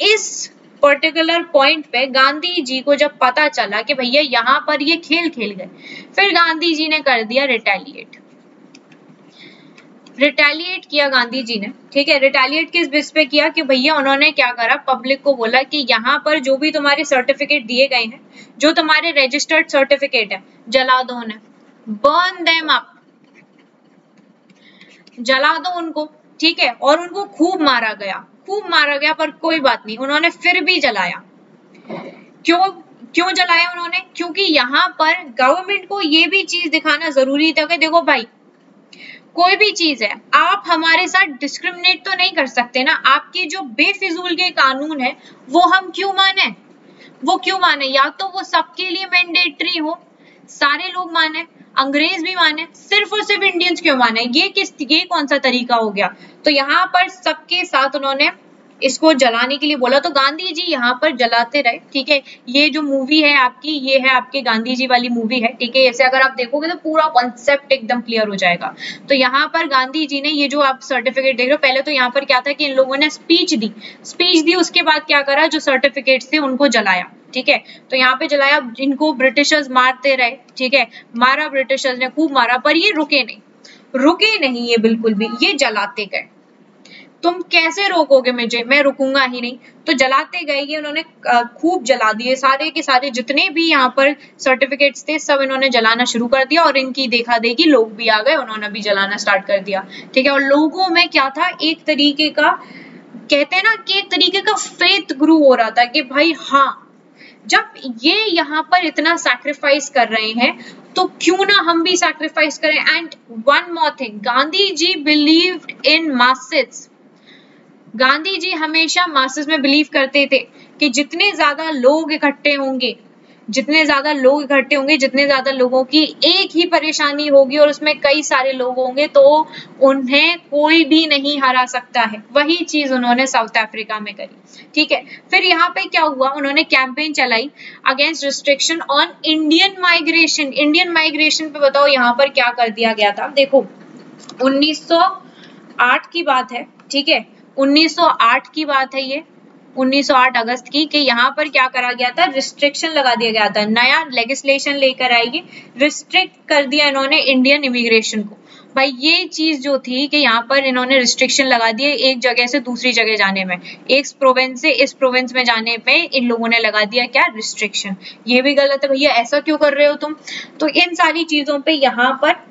इस पर्टिकुलर पॉइंट पे गांधी जी को जब पता चला कि भैया यहाँ पर ये खेल खेल गए, फिर गांधी जी ने कर दिया रिटेलिएट। रिटेलिएट किया गांधी जी ने। ठीक है, रिटेलिएट किस बेस पे किया कि भैया उन्होंने क्या करा, पब्लिक को बोला कि यहाँ पर जो भी तुम्हारे सर्टिफिकेट दिए गए हैं, जो तुम्हारे रजिस्टर्ड सर्टिफिकेट है, जला दो उन्हें, बर्न देम अप, जला दो उनको। ठीक है, और उनको खूब मारा गया, खूब मारा गया, पर कोई बात नहीं, उन्होंने फिर भी जलाया। क्यों जलाया उन्होंने? क्योंकि यहाँ पर गवर्नमेंट को ये भी चीज दिखाना जरूरी था कि देखो भाई कोई भी चीज है आप हमारे साथ डिस्क्रिमिनेट तो नहीं कर सकते ना। आपके जो बेफिजूल के कानून है वो हम क्यों माने, वो क्यों माने? या तो वो सबके लिए मैंडेटरी हो, सारे लोग माने, अंग्रेज भी माने, सिर्फ और सिर्फ इंडियंस क्यों माने? ये कौन सा तरीका हो गया? तो यहाँ पर सबके साथ उन्होंने इसको जलाने के लिए बोला, तो गांधी जी यहाँ पर जलाते रहे, ठीक है। ये जो मूवी है आपकी, ये है आपके गांधी जी वाली मूवी है, ठीक है। ऐसे अगर आप देखोगे तो पूरा कॉन्सेप्ट एकदम क्लियर हो जाएगा। तो यहाँ पर गांधी जी ने ये जो आप सर्टिफिकेट देख रहे हो, पहले तो यहाँ पर क्या था कि इन लोगों ने स्पीच दी, उसके बाद क्या करा, जो सर्टिफिकेट थे उनको जलाया, ठीक है। तो यहाँ पे जलाया, इनको ब्रिटिशर्स मारते रहे, ठीक है, मारा, ब्रिटिशर्स ने खूब मारा, पर ये रुके नहीं ये बिल्कुल भी, ये जलाते गए। तुम कैसे रोकोगे मुझे, मैं रुकूंगा ही नहीं। तो जलाते गए, ये उन्होंने खूब जला दिए, सारे के सारे जितने भी यहाँ पर सर्टिफिकेट्स थे सब इन्होंने जलाना शुरू कर दिया, और इनकी देखा देखी लोग भी आ गए, उन्होंने भी जलाना स्टार्ट कर दिया, ठीक है। और लोगों में क्या था, एक तरीके का, कहते हैं ना कि एक तरीके का फेथ ग्रू हो रहा था कि भाई हाँ, जब ये यहाँ पर इतना सैक्रिफाइस कर रहे हैं तो क्यों ना हम भी सैक्रिफाइस करें। And one more thing, Gandhi ji believed in masses. Gandhi ji हमेशा मासेस में बिलीव करते थे कि जितने ज्यादा लोग इकट्ठे होंगे, जितने ज्यादा लोगों की एक ही परेशानी होगी और उसमें कई सारे लोग होंगे, तो उन्हें कोई भी नहीं हरा सकता है। वही चीज उन्होंने साउथ अफ्रीका में करी, ठीक है। फिर यहाँ पे क्या हुआ, उन्होंने कैंपेन चलाई against restriction on Indian migration पे बताओ यहाँ पर क्या कर दिया गया था। देखो 1908 की बात है, ठीक है, 1908 की बात है ये, 1908 अगस्त की, कि यहाँ पर क्या करा गया था, रिस्ट्रिक्शन लगा दिया गया था, नया लेजिस्लेशन लेकर आएगी, रिस्ट्रिक्ट कर दिया इन्होंने इंडियन इमिग्रेशन को। भाई ये चीज जो थी कि यहाँ पर इन्होंने रिस्ट्रिक्शन लगा दिए एक जगह से दूसरी जगह जाने में, एक प्रोविंस से इस प्रोविंस में जाने में इन लोगों ने लगा दिया क्या, रिस्ट्रिक्शन। ये भी गलत है भैया, ऐसा क्यों कर रहे हो तुम। तो इन सारी चीजों पे यहाँ पर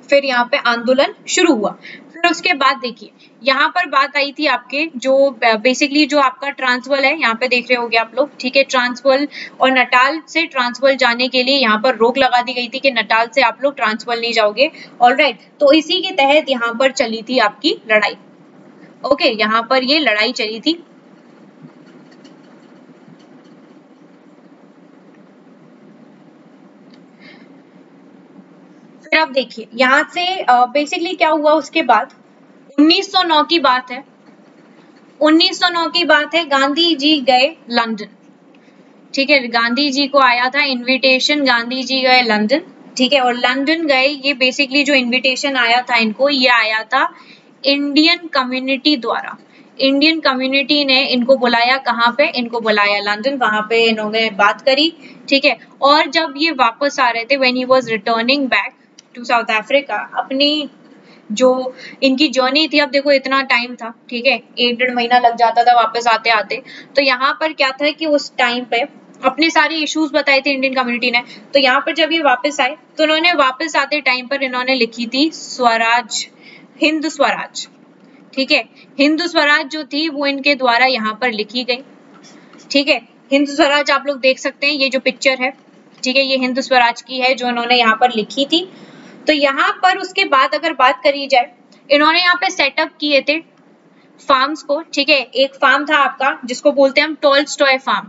फिर यहाँ पे आंदोलन शुरू हुआ। फिर उसके बाद देखिए यहाँ पर बात आई थी आपके जो बेसिकली जो आपका ट्रांसवाल है, यहाँ पे देख रहे होगे आप लोग, ठीक है। ट्रांसवाल और नटाल से ट्रांसवाल जाने के लिए यहाँ पर रोक लगा दी गई थी कि नटाल से आप लोग ट्रांसवाल नहीं जाओगे, ऑलराइट। तो इसी के तहत यहाँ पर चली थी आपकी लड़ाई, ओके, यहाँ पर ये लड़ाई चली थी। फिर आप देखिए यहाँ से बेसिकली क्या हुआ उसके बाद, 1909 की बात है, 1909 की बात है, गांधी जी गए लंदन, ठीक है। गांधी जी को आया था इनविटेशन, गांधी जी गए लंदन, ठीक है। और लंदन गए, ये बेसिकली जो इनविटेशन आया था इनको, ये आया था इंडियन कम्युनिटी द्वारा। इंडियन कम्युनिटी ने इनको बुलाया, कहाँ पे, इनको बुलाया लंदन, वहां पे इन्होंने बात करी, ठीक है। और जब ये वापस आ रहे थे, when he was returning back to South Africa, अपनी जो इनकी जर्नी थी, अब देखो इतना टाइम था, ठीक है, 1-1.5 महीना लग जाता था वापस आते आते। तो यहाँ पर क्या था कि उस टाइम पे अपने सारे इश्यूज बताए थे इंडियन कम्युनिटी ने। तो यहाँ पर जब ये वापस आए तो इन्होंने वापस आते टाइम पर इन्होंने लिखी थी स्वराज, हिंद स्वराज, ठीक है। हिंद स्वराज जो थी वो इनके द्वारा यहाँ पर लिखी गई, ठीक है। हिंद स्वराज आप लोग देख सकते हैं, ये जो पिक्चर है, ठीक है, ये हिंद स्वराज की है जो इन्होंने यहाँ पर लिखी थी। तो यहाँ पर उसके बाद अगर बात करी जाए, इन्होंने यहाँ पे सेटअप किए थे फार्म्स को, ठीक है। एक फार्म था आपका जिसको बोलते हैं हम टॉल्स्टॉय फार्म,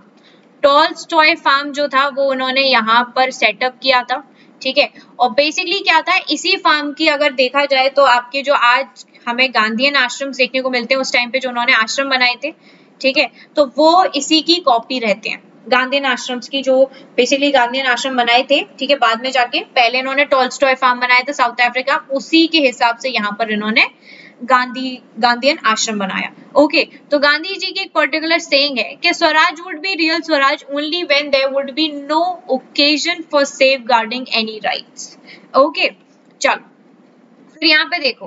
टॉल्स्टॉय फार्म जो था वो उन्होंने यहाँ पर सेटअप किया था, ठीक है। और बेसिकली क्या था, इसी फार्म की अगर देखा जाए तो आपके जो आज हमें गांधीयन आश्रम देखने को मिलते हैं, उस टाइम पे जो उन्होंने आश्रम बनाए थे, ठीक है, तो वो इसी की कॉपी रहते हैं, गांधीयन आश्रम्स की, जो बेसिकली गांधीयन आश्रम बनाए थे, ठीक है। बाद में जाके पहले इन्होंने टॉल्स्टॉय फार्म बनाया था साउथ अफ्रीका, उसी के हिसाब से यहाँ पर इन्होंने गांधीयन आश्रम बनाया, ओके। तो गांधी जी की एक पर्टिकुलर सेइंग है कि Swaraj would be real Swaraj only when there would be no occasion for safeguarding any rights, okay. चलो फिर यहाँ पे देखो,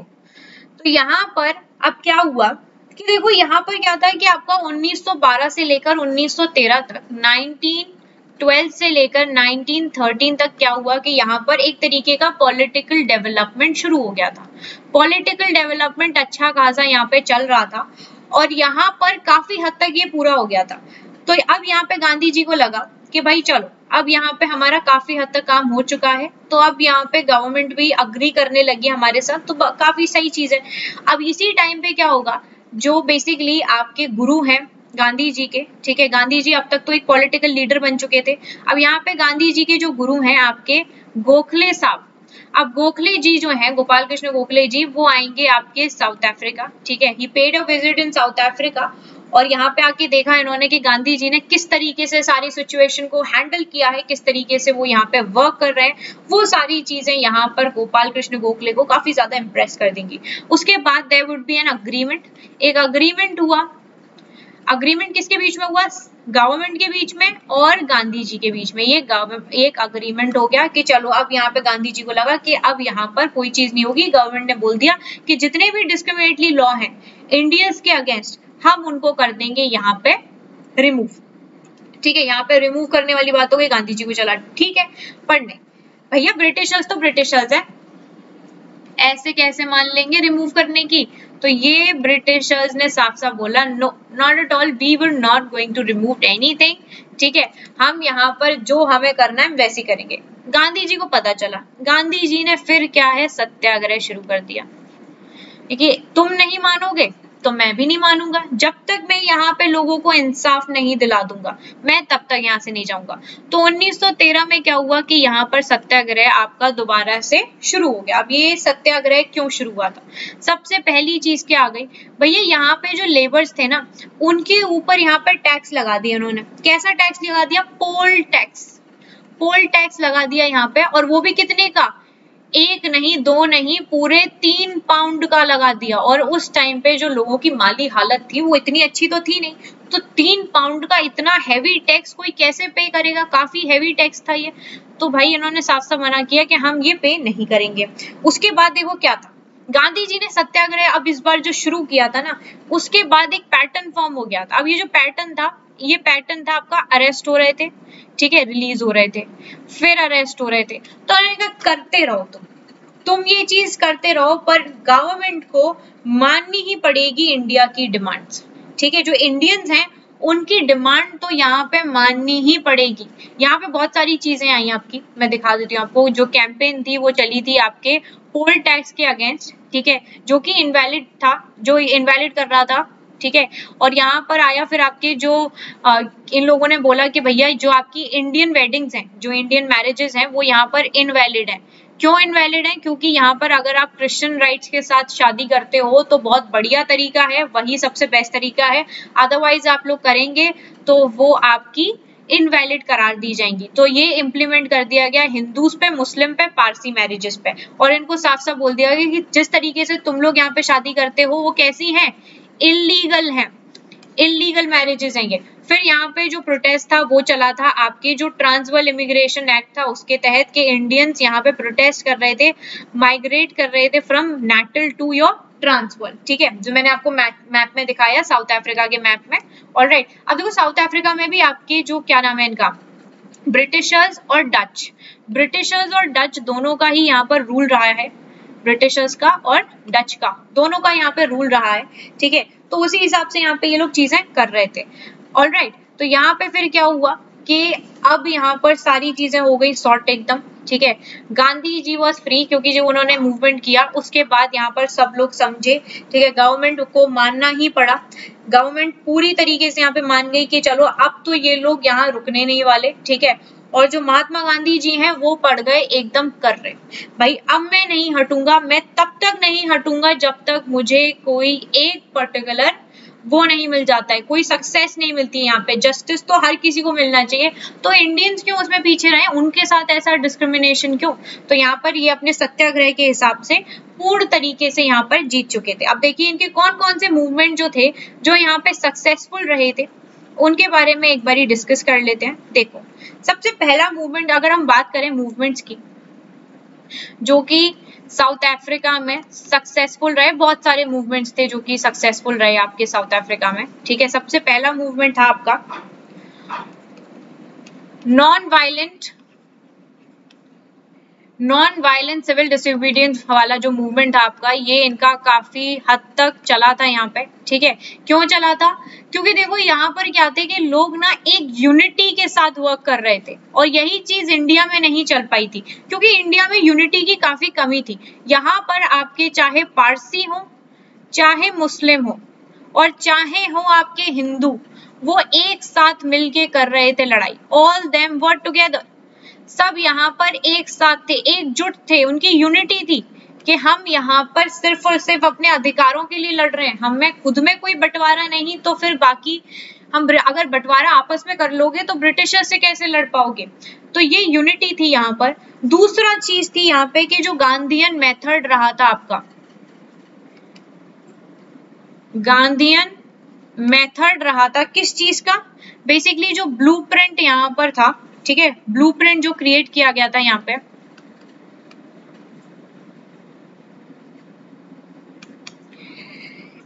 तो यहाँ पर अब क्या हुआ कि देखो यहाँ पर क्या था कि आपका 1912 से लेकर 1913 तक, 1912 से लेकर 1913 तक क्या हुआ कि यहाँ पर एक तरीके का पॉलिटिकल डेवलपमेंट शुरू हो गया था। पॉलिटिकल डेवलपमेंट अच्छा खासा यहाँ पे चल रहा था और यहाँ पर काफी हद तक ये पूरा हो गया था। तो अब यहाँ पे गांधी जी को लगा कि भाई चलो अब यहाँ पे हमारा काफी हद तक काम हो चुका है, तो अब यहाँ पे गवर्नमेंट भी अग्री करने लगी हमारे साथ, तो काफी सही चीज है। अब इसी टाइम पे क्या होगा, जो बेसिकली आपके गुरु हैं गांधी जी के, ठीक है, गांधी जी अब तक तो एक पॉलिटिकल लीडर बन चुके थे, अब यहाँ पे गांधी जी के जो गुरु हैं आपके गोखले साहब, अब गोखले जी जो हैं, गोपाल कृष्ण गोखले जी, वो आएंगे आपके साउथ अफ्रीका, ठीक है। He paid a visit in South Africa और यहाँ पे आके देखा इन्होंने कि गांधी जी ने किस तरीके से सारी सिचुएशन को हैंडल किया है, किस तरीके से वो यहाँ पे वर्क कर रहे हैं, वो सारी चीजें यहाँ पर गोपाल कृष्ण गोखले को काफी ज्यादा इम्प्रेस कर देंगी। उसके बाद there would be an agreement, एक अग्रीमेंट हुआ। अग्रीमेंट किसके बीच में हुआ? गवर्नमेंट के बीच में और गांधी जी के बीच में। ये एक अग्रीमेंट हो गया कि चलो अब यहाँ पे गांधी जी को लगा कि अब यहाँ पर कोई चीज नहीं होगी। गवर्नमेंट ने बोल दिया कि जितने भी डिस्क्रिमिनेटरी लॉ हैं इंडियंस के अगेंस्ट, हम उनको कर देंगे यहाँ पे रिमूव। ठीक है, यहाँ पे रिमूव करने वाली बात हो गई, गांधी जी को चला ठीक है। पर नहीं भैया, ब्रिटिशर्स तो ब्रिटिशर्स है, ऐसे कैसे मान लेंगे रिमूव करने की? तो ये ब्रिटिशर्स ने साफ साफ बोला no, not at all, we were not going to remove anything. ठीक है, हम यहाँ पर जो हमें करना है वैसे करेंगे। गांधी जी को पता चला, गांधी जी ने फिर क्या है, सत्याग्रह शुरू कर दिया। देखिए, तुम नहीं मानोगे तो मैं भी नहीं मानूंगा। जब तक मैं यहाँ पे लोगों को इंसाफ नहीं दिला दूंगा, मैं तब तक यहाँ से नहीं जाऊंगा। तो 1913 में क्या हुआ कि यहाँ पर सत्याग्रह आपका दोबारा से शुरू हो गया। अब ये सत्याग्रह क्यों शुरू हुआ था? सबसे पहली चीज क्या आ गई भैया, यहाँ पे जो लेबर्स थे ना, उनके ऊपर यहाँ पर टैक्स लगा दिया उन्होंने। कैसा टैक्स लगा दिया? Poll tax. पोल टैक्स लगा दिया यहाँ पे, और वो भी कितने का? एक नहीं, दो नहीं, पूरे 3 पाउंड का लगा दिया। और उस टाइम पे जो लोगों की माली हालत थी वो इतनी अच्छी तो थी नहीं, तो 3 पाउंड का इतना हैवी टैक्स कोई कैसे पे करेगा? काफी हैवी टैक्स था ये। तो भाई इन्होंने साफ साफ मना किया कि हम ये पे नहीं करेंगे। उसके बाद देखो क्या था, गांधी जी ने सत्याग्रह अब इस बार जो शुरू किया था ना, उसके बाद एक पैटर्न फॉर्म हो गया था। अब ये जो पैटर्न था, ये पैटर्न था आपका, अरेस्ट हो रहे थे, ठीक है, रिलीज हो रहे थे, फिर अरेस्ट हो रहे थे। तो उन्होंने कहा करते रहो, तुम ये चीज करते रहो, पर गवर्नमेंट को माननी ही पड़ेगी इंडिया की डिमांड्स। ठीक है, जो इंडियंस हैं उनकी डिमांड तो यहाँ पे माननी ही पड़ेगी। यहाँ पे बहुत सारी चीजें आई आपकी, मैं दिखा देती हूँ आपको। जो कैंपेन थी वो चली थी आपके पोल टैक्स के अगेंस्ट, ठीक है, जो कि इनवैलिड था, जो इनवैलिड कर रहा था। ठीक है, और यहाँ पर आया फिर आपके जो इन लोगों ने बोला कि भैया जो आपकी इंडियन वेडिंग्स हैं, जो इंडियन मैरिजेस हैं, वो यहाँ पर इनवैलिड है। क्यों इनवैलिड है? क्योंकि यहाँ पर अगर आप क्रिश्चियन राइट्स के साथ शादी करते हो तो बहुत बढ़िया तरीका है, वही सबसे बेस्ट तरीका है। अदरवाइज आप लोग करेंगे तो वो आपकी इनवैलिड करार दी जाएंगी। तो ये इम्प्लीमेंट कर दिया गया हिंदूज पे, मुस्लिम पे, पारसी मैरिजेस पे, और इनको साफ साफ बोल दिया गया कि जिस तरीके से तुम लोग यहाँ पे शादी करते हो वो कैसी है, इलीगल है, इलीगल मैरिजेस हैं ये। फिर यहाँ पे जो प्रोटेस्ट था वो चला था आपके जो ट्रांसवर्ल इमिग्रेशन एक्ट था उसके तहत, के इंडियंस यहाँ पे प्रोटेस्ट कर रहे थे, माइग्रेट कर रहे थे from Natal to your Transvaal. ठीक है, जो मैंने आपको मैप में दिखाया, साउथ अफ्रीका के मैप में। ऑलराइट, अब देखो साउथ अफ्रीका में भी आपके जो क्या नाम है इनका, ब्रिटिशर्स और डच, ब्रिटिशर्स और डच दोनों का ही यहाँ पर रूल रहा है, ब्रिटिशर्स का और डच का, दोनों का यहाँ पे रूल रहा है। ठीक है, तो उसी हिसाब से यहाँ पे ये लोग चीजें कर रहे थे। ऑलराइट, तो यहाँ पे फिर क्या हुआ कि अब यहाँ पर सारी चीजें हो गई सॉर्ट एकदम। ठीक है, गांधी जी वॉज फ्री, क्योंकि जो उन्होंने मूवमेंट किया उसके बाद यहाँ पर सब लोग समझे। ठीक है, गवर्नमेंट को मानना ही पड़ा, गवर्नमेंट पूरी तरीके से यहाँ पे मान गई कि चलो अब तो ये लोग यहाँ रुकने नहीं वाले। ठीक है, और जो महात्मा गांधी जी हैं वो पड़ गए एकदम कर रहे, भाई अब मैं नहीं हटूंगा, मैं तब तक नहीं हटूंगा जब तक मुझे कोई एक पर्टिकुलर वो नहीं मिल जाता है, कोई सक्सेस नहीं मिलती है। यहाँ पे जस्टिस तो हर किसी को मिलना चाहिए, तो इंडियंस क्यों उसमें पीछे रहे, उनके साथ ऐसा डिस्क्रिमिनेशन क्यों? तो यहाँ पर ये अपने सत्याग्रह के हिसाब से पूर्ण तरीके से यहाँ पर जीत चुके थे। अब देखिए इनके कौन कौन से मूवमेंट जो थे जो यहाँ पे सक्सेसफुल रहे थे, उनके बारे में एक बारी डिस्कस कर लेते हैं। देखो, सबसे पहला मूवमेंट अगर हम बात करें मूवमेंट्स की, जो कि साउथ अफ्रीका में सक्सेसफुल रहे, बहुत सारे मूवमेंट्स थे जो कि सक्सेसफुल रहे आपके साउथ अफ्रीका में। ठीक है, सबसे पहला मूवमेंट था आपका नॉन वायलेंट सिविल डिसोबीडियंस वाला जो मूवमेंट था आपका, ये इनका काफी हद तक चला था यहाँ पे। ठीक है, क्यों चला था? क्योंकि देखो यहाँ पर क्या थे कि लोग ना एक यूनिटी के साथ वर्क कर रहे थे, और यही चीज इंडिया में नहीं चल पाई थी, क्योंकि इंडिया में यूनिटी की काफी कमी थी। यहाँ पर आपके चाहे पारसी हो, चाहे मुस्लिम हो, और चाहे हो आपके हिंदू, वो एक साथ मिलके कर रहे थे लड़ाई। ऑल देम वर टुगेदर, सब यहाँ पर एक साथ थे, एकजुट थे, उनकी यूनिटी थी कि हम यहाँ पर सिर्फ और सिर्फ अपने अधिकारों के लिए लड़ रहे हैं, हमें खुद में कोई बंटवारा नहीं, तो फिर बाकी हम अगर बंटवारा आपस में कर लोगे तो ब्रिटिशर से कैसे लड़ पाओगे। तो ये यूनिटी थी यहाँ पर। दूसरा चीज थी यहाँ पे कि जो गांधीयन मेथड रहा था आपका, गांधीयन मेथड रहा था किस चीज का, बेसिकली जो ब्लूप्रिंट यहाँ पर था, ठीक है, ब्लूप्रिंट जो क्रिएट किया गया था यहाँ पे,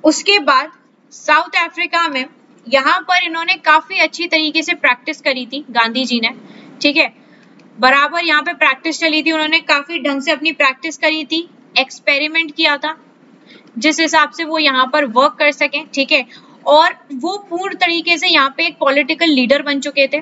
उसके बाद साउथ अफ्रीका में यहाँ पर इन्होंने काफी अच्छी तरीके से प्रैक्टिस करी थी गांधी जी ने, ठीक है, बराबर यहाँ पे प्रैक्टिस चली थी, उन्होंने काफी ढंग से अपनी प्रैक्टिस करी थी, एक्सपेरिमेंट किया था जिस हिसाब से वो यहाँ पर वर्क कर सके, ठीक है, और वो पूर्ण तरीके से यहाँ पे एक पॉलिटिकल लीडर बन चुके थे,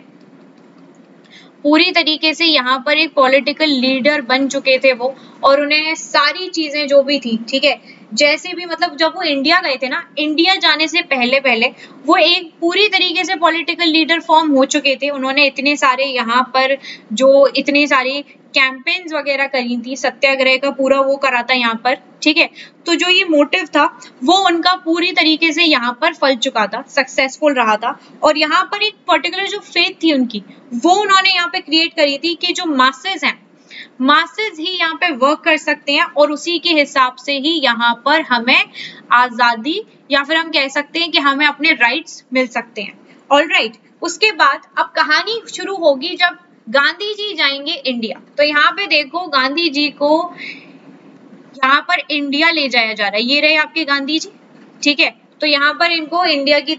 पूरी तरीके से यहाँ पर एक पॉलिटिकल लीडर बन चुके थे वो, और उन्हें सारी चीजें जो भी थी, ठीक है, जैसे भी मतलब जब वो इंडिया गए थे ना, इंडिया जाने से पहले पहले वो एक पूरी तरीके से पॉलिटिकल लीडर फॉर्म हो चुके थे। उन्होंने इतने सारे यहाँ पर जो इतनी सारी कैंपेन्स वगैरह करी थी, सत्याग्रह का पूरा वो करा था यहाँ पर, ठीक है, तो जो ये मोटिव था वो उनका पूरी तरीके से यहाँ पर फल चुका था, सक्सेसफुल रहा था। और यहाँ पर एक पर्टिकुलर जो फेथ थी उनकी, वो उन्होंने यहाँ पे क्रिएट करी थी कि जो मासेस हैं, मासेस ही यहाँ पे वर्क कर सकते हैं और उसी के हिसाब से ही यहाँ पर हमें आजादी या फिर हम कह सकते हैं कि हमें अपने राइट्स मिल सकते हैं। ऑलराइट, उसके बाद अब कहानी शुरू होगी जब गांधी जी जाएंगे इंडिया। तो यहाँ पे देखो गांधी जी को यहाँ पर इंडिया ले जाया जा रहा है, ये रहे आपके गांधी जी, ठीक है, तो यहाँ पर इनको इंडिया की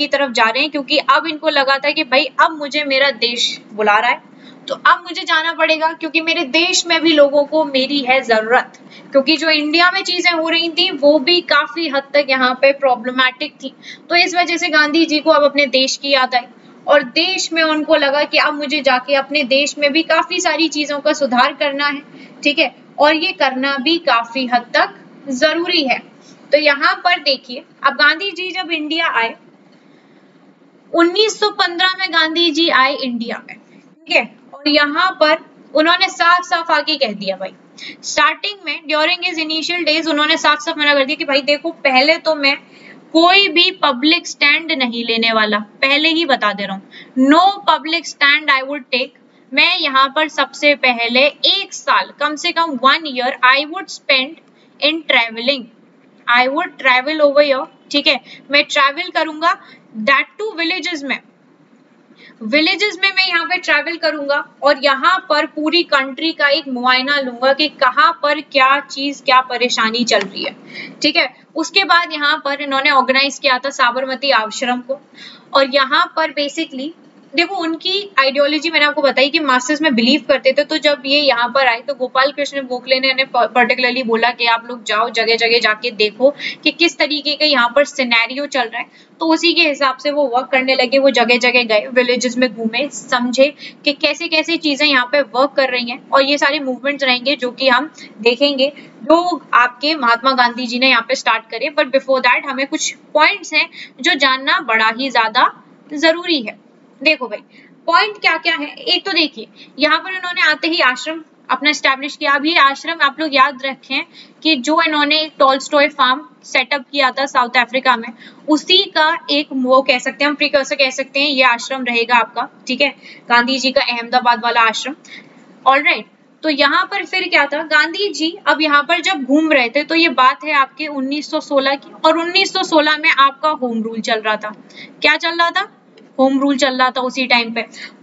तरफ जा रहे हैं क्योंकि अब इनको लगा था कि भाई अब मुझे मेरा देश बुला रहा है, तो अब मुझे जाना पड़ेगा क्योंकि मेरे देश में भी लोगों को मेरी है जरूरत, क्योंकि जो इंडिया में चीजें हो रही थी वो भी काफी हद तक यहाँ पे प्रॉब्लमैटिक थी। तो इस वजह से गांधी जी को अब अपने देश की याद आई और देश में उनको लगा कि अब मुझे जाके अपने देश में भी काफी सारी चीजों का सुधार करना है, ठीक है, और ये करना भी काफी हद तक जरूरी है। तो यहाँ पर देखिए अब गांधी जी जब इंडिया आए 1915 में गांधी जी आए इंडिया में, ठीक है, और यहाँ पर उन्होंने साफ साफ आके कह दिया भाई, स्टार्टिंग में ड्यूरिंग हिज इनिशियल डेज उन्होंने साफ साफ मना कर दिया कि भाई देखो पहले तो मैं कोई भी पब्लिक स्टैंड नहीं लेने वाला, पहले ही बता दे रहा हूँ, no public stand I would take. मैं यहाँ पर सबसे पहले एक साल कम से कम 1 year I would spend in travelling, I would travel over your, ठीक है, मैं ट्रेवल करूंगा, दैट टू विलेजेस में, विलेजेस में मैं यहाँ पे ट्रैवल करूंगा और यहाँ पर पूरी कंट्री का एक मुआयना लूंगा कि कहाँ पर क्या चीज क्या परेशानी चल रही है, ठीक है। उसके बाद यहाँ पर इन्होंने ऑर्गेनाइज किया था साबरमती आश्रम को, और यहाँ पर बेसिकली देखो उनकी आइडियोलॉजी मैंने आपको बताई कि मास्टर्स में बिलीव करते थे, तो जब ये यहाँ पर आए तो गोपाल कृष्ण गोखले ने पर्टिकुलरली बोला कि आप लोग जाओ जगह जगह जाके देखो कि किस तरीके का यहाँ पर सिनेरियो चल रहा है, तो उसी के हिसाब से वो वर्क करने लगे, वो जगह जगह गए, विलेजेस में घूमे, समझे कि कैसे कैसे चीजें यहाँ पे वर्क कर रही हैं, और ये सारे मूवमेंट्स रहेंगे जो कि हम देखेंगे जो आपके महात्मा गांधी जी ने यहाँ पे स्टार्ट करे। बट बिफोर दैट हमें कुछ पॉइंट्स हैं जो जानना बड़ा ही ज्यादा जरूरी है। देखो भाई पॉइंट क्या क्या है, एक तो देखिए यहाँ पर इन्होंने आते ही आश्रम अपना स्टैब्लिश किया। अब ये आश्रम आप लोग याद रखें कि जो इन्होंने टॉलस्टॉय फार्म सेटअप किया था साउथ अफ्रीका में, उसी का एक वो कह सकते हैं हम प्रिकर्सर कह सकते हैं, ये आश्रम रहेगा आपका, ठीक है, गांधी जी का अहमदाबाद वाला आश्रम। ऑलराइट, तो यहाँ पर फिर क्या था, गांधी जी अब यहाँ पर जब घूम रहे थे, तो ये बात है आपके 1916 की, और 1916 में आपका होम रूल चल रहा था। क्या चल रहा था? होम रूल चल रहा था उसी टाइम पे।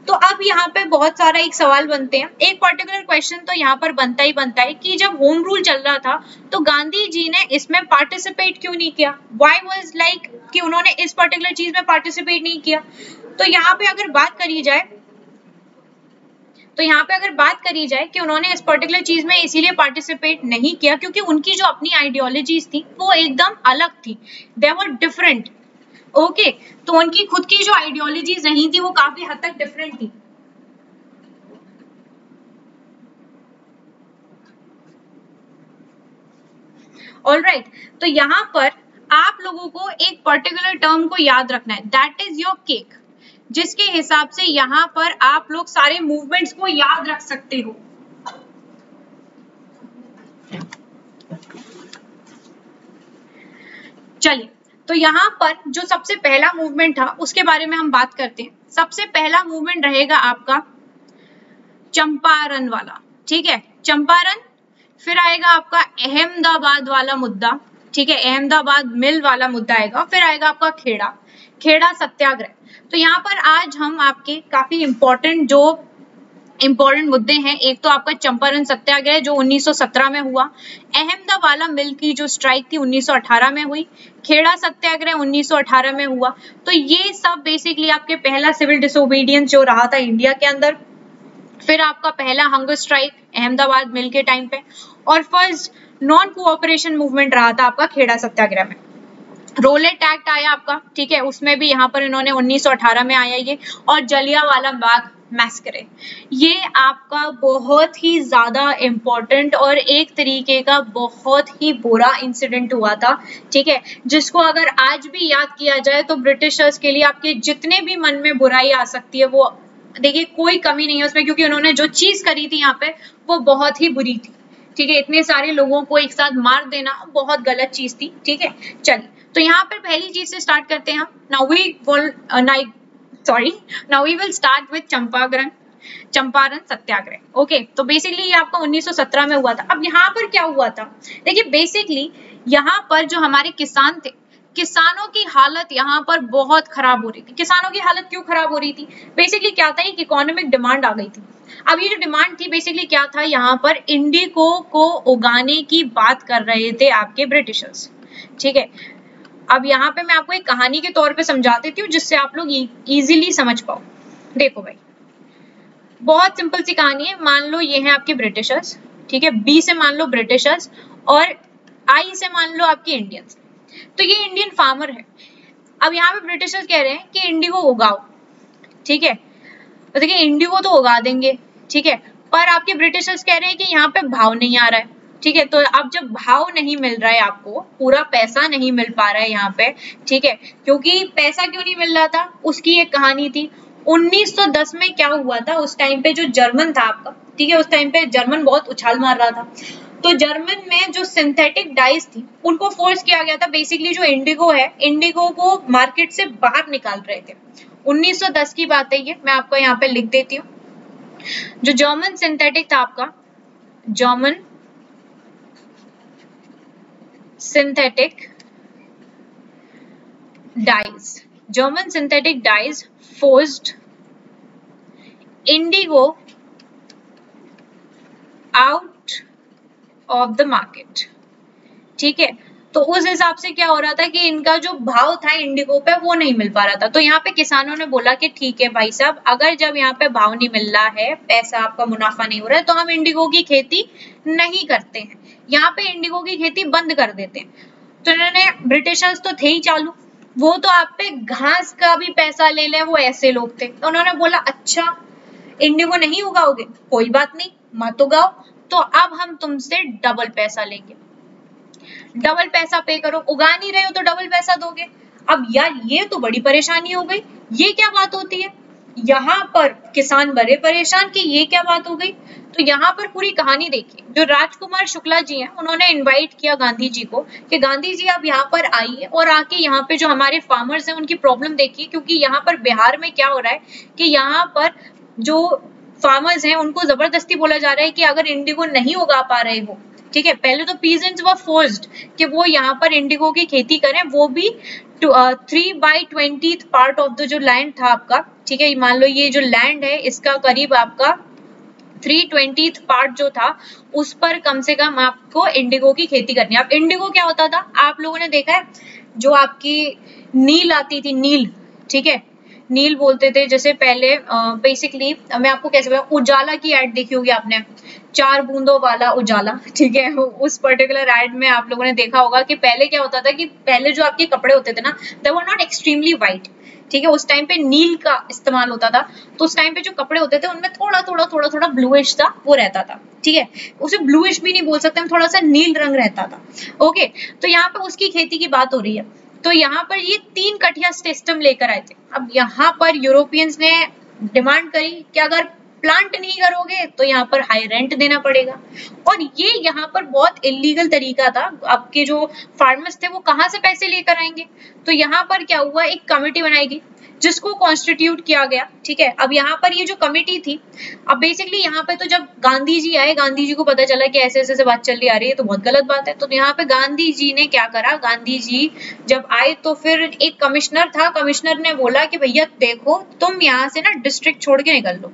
तो अब यहाँ पे बहुत सारा एक सवाल बनते हैं, एक पर्टिकुलर क्वेश्चन तो यहाँ पर बनता ही बनता है कि जब होम रूल चल रहा था तो गांधी जी ने इसमें पार्टिसिपेट क्यों नहीं किया, व्हाई वाज लाइक कि उन्होंने इस पर्टिकुलर चीज में पार्टिसिपेट नहीं किया। तो यहाँ पे अगर बात करी जाए कि उन्होंने इस पर्टिकुलर चीज में इसीलिए पार्टिसिपेट नहीं किया क्योंकि उनकी जो अपनी आइडियोलॉजीज थी वो एकदम अलग थी, दे वर डिफरेंट, ओके, तो उनकी खुद की जो आइडियोलॉजीज नहीं थी वो काफी हद तक डिफरेंट थी। ऑलराइट, तो यहाँ पर आप लोगों को एक पर्टिकुलर टर्म को याद रखना है, दैट इज योर केक, जिसके हिसाब से यहाँ पर आप लोग सारे मूवमेंट्स को याद रख सकते हो। चलिए, तो यहाँ पर जो सबसे पहला मूवमेंट था उसके बारे में हम बात करते हैं। सबसे पहला मूवमेंट रहेगा आपका चंपारण वाला, ठीक है, चंपारण। फिर आएगा आपका अहमदाबाद वाला मुद्दा, ठीक है, अहमदाबाद मिल वाला मुद्दा आएगा। फिर आएगा आपका खेड़ा सत्याग्रह। तो यहाँ पर आज हम आपके काफी इंपॉर्टेंट मुद्दे हैं। एक तो आपका चंपारण सत्याग्रह जो 1917 में हुआ, अहमदाबाद मिल की जो स्ट्राइक थी 1918 में हुई, खेड़ा सत्याग्रह 1918 में हुआ। तो ये सब बेसिकली आपके पहला सिविल डिसोबीडियंस जो रहा था इंडिया के अंदर। फिर आपका पहला हंगर स्ट्राइक अहमदाबाद मिल के टाइम पे, और फर्स्ट नॉन कोऑपरेशन मूवमेंट रहा था आपका खेड़ा सत्याग्रह में। रोलेट एक्ट आया आपका, ठीक है, उसमें भी यहाँ पर इन्होंने 1918 में आया ये, और जलियांवाला बाग मैस्करे। ये आपका बहुत ही ज्यादा इम्पोर्टेंट और एक तरीके का बहुत ही बुरा इंसिडेंट हुआ था, ठीक है, जिसको अगर आज भी याद किया जाए तो ब्रिटिशर्स के लिए आपके जितने भी मन में बुराई आ सकती है वो देखिए कोई कमी नहीं है उसमें, क्योंकि उन्होंने जो चीज करी थी यहाँ पे वो बहुत ही बुरी थी, ठीक है। इतने सारे लोगों को एक साथ मार देना बहुत गलत चीज थी, ठीक है। चलिए, तो यहाँ पर पहली चीज से स्टार्ट करते हैं हम। Now we will start with Champaran Satyagraha. Okay, तो बेसिकली ये आपका 1917 में हुआ था। अब यहाँ पर क्या हुआ था, देखिए बेसिकली यहाँ पर जो हमारे किसान थे, किसानों की हालत यहाँ पर बहुत खराब हो रही थी। किसानों की हालत क्यों खराब हो रही थी, बेसिकली क्या था, एक इकोनॉमिक डिमांड आ गई थी। अब ये जो डिमांड थी बेसिकली क्या था, यहाँ पर इंडिगो को उगाने की बात कर रहे थे आपके ब्रिटिशर्स, ठीक है। अब यहाँ पे मैं आपको एक कहानी के तौर पे समझा देती हूँ जिससे आप लोग इजीली समझ पाओ। देखो भाई, बहुत सिंपल सी कहानी है। मान लो ये है आपके ब्रिटिशर्स, ठीक है, बी से मान लो ब्रिटिशर्स और आई से मान लो आपके इंडियंस। तो ये इंडियन फार्मर है। अब यहाँ पे ब्रिटिशर्स कह रहे हैं कि इंडिगो उगाओ, ठीक है, तो देखिए इंडिगो तो उगा देंगे, ठीक है, पर आपके ब्रिटिशर्स कह रहे हैं कि यहाँ पे भाव नहीं आ रहा है, ठीक है। तो अब जब भाव नहीं मिल रहा है, आपको पूरा पैसा नहीं मिल पा रहा है यहाँ पे, ठीक है, क्योंकि पैसा क्यों नहीं मिल रहा था, उसकी एक कहानी थी। 1910 में क्या हुआ था, उस टाइम पे जो जर्मन था आपका, ठीक है, उस टाइम पे जर्मन बहुत उछाल मार रहा था। तो जर्मन में जो सिंथेटिक डाइज थी उनको फोर्स किया गया था। बेसिकली जो इंडिगो है, इंडिगो को मार्केट से बाहर निकाल रहे थे। 1910 की बात है ये, मैं आपको यहाँ पे लिख देती हूँ। जो जर्मन सिंथेटिक था आपका, German synthetic dies forced indigo out of the market, ठीक है। तो उस हिसाब से क्या हो रहा था कि इनका जो भाव था इंडिगो पे वो नहीं मिल पा रहा था। तो यहाँ पे किसानों ने बोला कि ठीक है भाई साहब, अगर जब यहाँ पे भाव नहीं मिल रहा है, पैसा आपका मुनाफा नहीं हो रहा है, तो हम इंडिगो की खेती नहीं करते हैं, यहाँ पे इंडिगो की खेती बंद कर देते हैं। तो इन्होंने, ब्रिटिशर्स तो थे ही चालू, वो तो आप पे घास का भी पैसा ले ले, वो ऐसे लोग थे। तो उन्होंने बोला अच्छा इंडिगो नहीं उगाओगे, कोई बात नहीं, मत उगाओ, तो अब हम तुमसे डबल पैसा लेंगे, डबल पैसा पे करो, उगा नहीं रहे हो तो डबल पैसा दोगे। अब यार ये तो बड़ी परेशानी हो गई, ये क्या बात होती है, यहाँ पर किसान बड़े परेशान कि ये क्या बात हो गई। तो यहाँ पर पूरी कहानी देखिए, जो राजकुमार शुक्ला जी हैं उन्होंने इनवाइट किया गांधी जी को कि गांधी जी आप यहाँ पर आइए और आके यहाँ पे जो हमारे फार्मर्स हैं उनकी प्रॉब्लम देखिए, क्योंकि यहाँ पर बिहार में क्या हो रहा है कि यहाँ पर जो फार्मर्स हैं उनको जबरदस्ती बोला जा रहा है कि अगर इंडिगो नहीं उगा पा रहे हो, ठीक है, पहले तो पीजेंट्स वर फोर्स्ड कि वो यहाँ पर इंडिगो की खेती करें, वो भी 3/20 पार्ट ऑफ द जो लैंड था आपका, ठीक है, मान लो ये जो लैंड है इसका करीब आपका 3/20 पार्ट जो था उस पर कम से कम आपको इंडिगो की खेती करनी है। अब इंडिगो क्या होता था, आप लोगों ने देखा है जो आपकी नील आती थी, नील, ठीक है, नील बोलते थे, जैसे पहले बेसिकली मैं आपको कैसे बताऊं, उजाला की एड देखी होगी आपने, 4 बूंदों वाला उजाला, ठीक है, उस पर्टिकुलर एड में आप लोगों ने देखा होगा कि पहले क्या होता था कि पहले जो आपके कपड़े होते थे ना, दे वर नॉट एक्सट्रीमली व्हाइट, ठीक है, उस टाइम पे नील का इस्तेमाल होता था। तो उस टाइम पे जो कपड़े होते थे उनमें थोड़ा ब्लूइश था वो रहता था, ठीक है, उसे ब्लूइश भी नहीं बोल सकते हम, थोड़ा सा नील रंग रहता था। ओके, तो यहाँ पे उसकी खेती की बात हो रही है। तो यहाँ पर ये 3 कठिया सिस्टम लेकर आए थे। अब यहाँ पर यूरोपियंस ने डिमांड करी कि अगर प्लांट नहीं करोगे तो यहाँ पर हाई रेंट देना पड़ेगा। और ये यहाँ पर बहुत इलीगल तरीका था। आपके जो फार्मर्स थे वो कहाँ से पैसे लेकर आएंगे? तो यहाँ पर क्या हुआ, एक कमेटी बनाई गई जिसको कॉन्स्टिट्यूट किया गया। ठीक है, अब यहाँ पर ये जो कमेटी थी, अब बेसिकली यहाँ पे तो जब गांधी जी आए, गांधी जी को पता चला कि ऐसे ऐसे बात चल रही आ रही है तो बहुत गलत बात है। तो यहाँ पे गांधी जी ने क्या करा, गांधी जी जब आए तो फिर एक कमिश्नर था, कमिश्नर ने बोला कि भैया देखो तुम यहाँ से ना डिस्ट्रिक्ट छोड़ के निकल लो,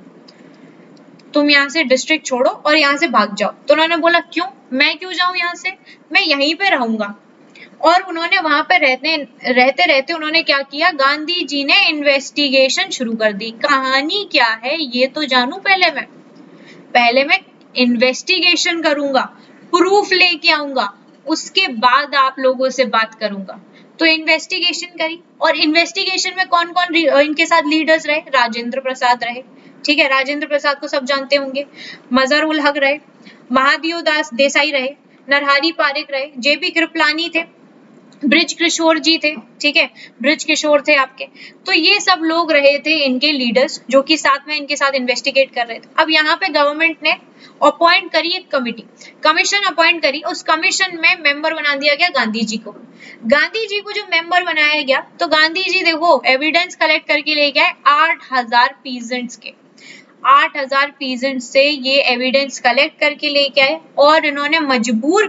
तुम यहाँ से डिस्ट्रिक्ट छोड़ो और यहाँ से भाग जाओ। तो उन्होंने बोला क्यों, मैं क्यों जाऊं यहाँ से, मैं यहीं पे रहूंगा। और उन्होंने वहां पे रहते रहते उन्होंने क्या किया, गांधी जी ने इन्वेस्टिगेशन शुरू कर दी। कहानी क्या है ये तो जानू, पहले मैं इन्वेस्टिगेशन करूंगा, प्रूफ लेके आऊंगा, उसके बाद आप लोगों से बात करूंगा। तो इन्वेस्टिगेशन करी, और इन्वेस्टिगेशन में कौन कौन इनके साथ लीडर्स रहे, राजेंद्र प्रसाद रहे। ठीक है, राजेंद्र प्रसाद को सब जानते होंगे, मजहर उल हक रहे, महादेव दास देसाई रहे, नरहरि पारिक रहे, जेबी कृपलानी थे, ब्रिज किशोर जी थे। ठीक है, ब्रिज किशोर थे आपके। तो ये सब लोग रहे थे इनके लीडर्स, जो कि साथ में इनके साथ इन्वेस्टिगेट कर रहे थे। अब यहाँ पे गवर्नमेंट ने अपॉइंट करी एक कमिटी, कमीशन अपॉइंट करी। उस कमीशन में मेंबर बना दिया गया गांधी जी को। गांधी जी को जो मेंबर बनाया गया, तो गांधी जी देखो एविडेंस कलेक्ट करके लेके आए 8000 पीजेंट्स के, 8000 पीजेंट से ये एविडेंस कलेक्ट करके लेके आए, और इन्होंने मजबूर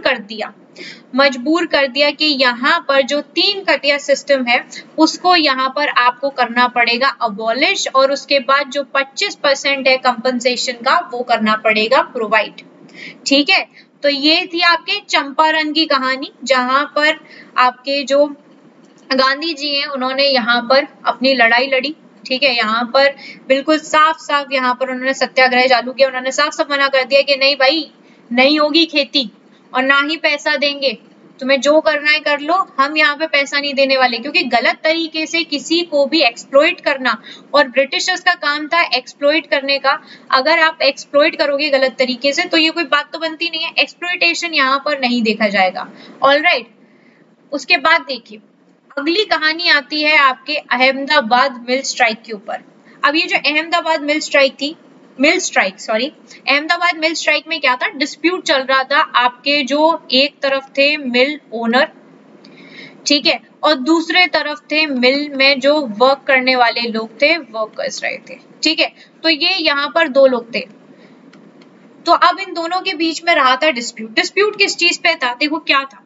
कर दिया कि यहाँ पर जो 3 कटिया सिस्टम है उसको यहाँ पर आपको करना पड़ेगा अबॉलिश, और उसके बाद जो 25% है कंपनसेशन का वो करना पड़ेगा प्रोवाइड। ठीक है, तो ये थी आपके चंपारण की कहानी, जहां पर आपके जो गांधी जी हैं उन्होंने यहाँ पर अपनी लड़ाई लड़ी। ठीक है, यहाँ पर बिल्कुल साफ साफ यहाँ पर उन्होंने सत्याग्रह चालू किया। उन्होंने साफ साफ मना कर दिया कि नहीं भाई, नहीं होगी खेती और ना ही पैसा देंगे, तुम्हें जो करना है कर लो, हम यहाँ पे पैसा नहीं देने वाले। क्योंकि गलत तरीके से किसी को भी एक्सप्लॉइट करना, और ब्रिटिशर्स का काम था एक्सप्लॉइट करने का। अगर आप एक्सप्लॉइट करोगे गलत तरीके से तो ये कोई बात तो बनती नहीं है, एक्सप्लॉइटेशन यहाँ पर नहीं देखा जाएगा। ऑलराइट, उसके बाद देखिए अगली कहानी आती है आपके अहमदाबाद मिल स्ट्राइक के ऊपर। अब ये जो अहमदाबाद मिल स्ट्राइक अहमदाबाद मिल स्ट्राइक में क्या था, डिस्प्यूट चल रहा था आपके, जो एक तरफ थे मिल ओनर, ठीक है, और दूसरे तरफ थे मिल में जो वर्क करने वाले लोग थे, वर्कर्स रहे थे। ठीक है, तो ये यहाँ पर 2 लोग थे। तो अब इन दोनों के बीच में रहा था डिस्प्यूट किस चीज पे था, देखो क्या था,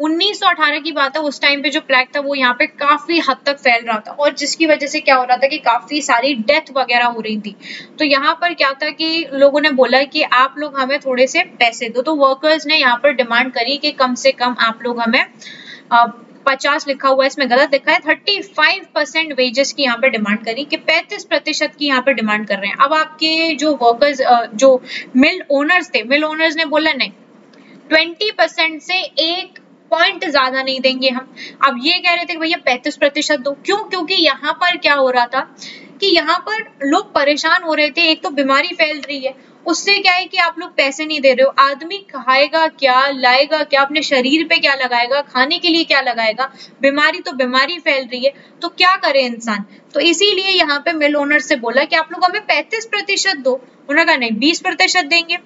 1918 की बात है। उस टाइम पे जो प्लेग था वो यहाँ पे काफी हद तक फैल रहा था, और जिसकी वजह से क्या हो रहा था कि काफी सारी डेथ वगैरह हो रही थी। तो यहाँ पर क्या था कि लोगों ने बोला कि आप लोग हमें थोड़े से पैसे दो। तो वर्कर्स ने यहाँ पर डिमांड करी कि कम से कम आप लोग हमें 50 लिखा हुआ है, इसमें गलत लिखा है, 35% वेजेस की यहाँ पे डिमांड करी, कि 35% की यहाँ पे डिमांड कर रहे हैं। अब आपके जो वर्कर्स, जो मिल ओनर्स थे, मिल ओनर्स ने बोला नहीं, 20% से 1 पॉइंट ज्यादा नहीं देंगे हम। अब ये कह रहे थे कि भैया 35% दो। क्यों? क्योंकि यहाँ पर क्या हो रहा था कि यहाँ पर लोग परेशान हो रहे थे। एक तो बीमारी फैल रही है, उससे क्या है कि आप लोग पैसे नहीं दे रहे हो, आदमी खाएगा क्या, लाएगा क्या, अपने शरीर पे क्या लगाएगा, खाने के लिए क्या लगाएगा, बीमारी तो बीमारी फैल रही है, तो क्या करे इंसान। तो इसीलिए यहाँ पे मिल ओनर से बोला कि आप लोग हमें 35% दो। उन्होंने कहा नहीं, 20% देंगे।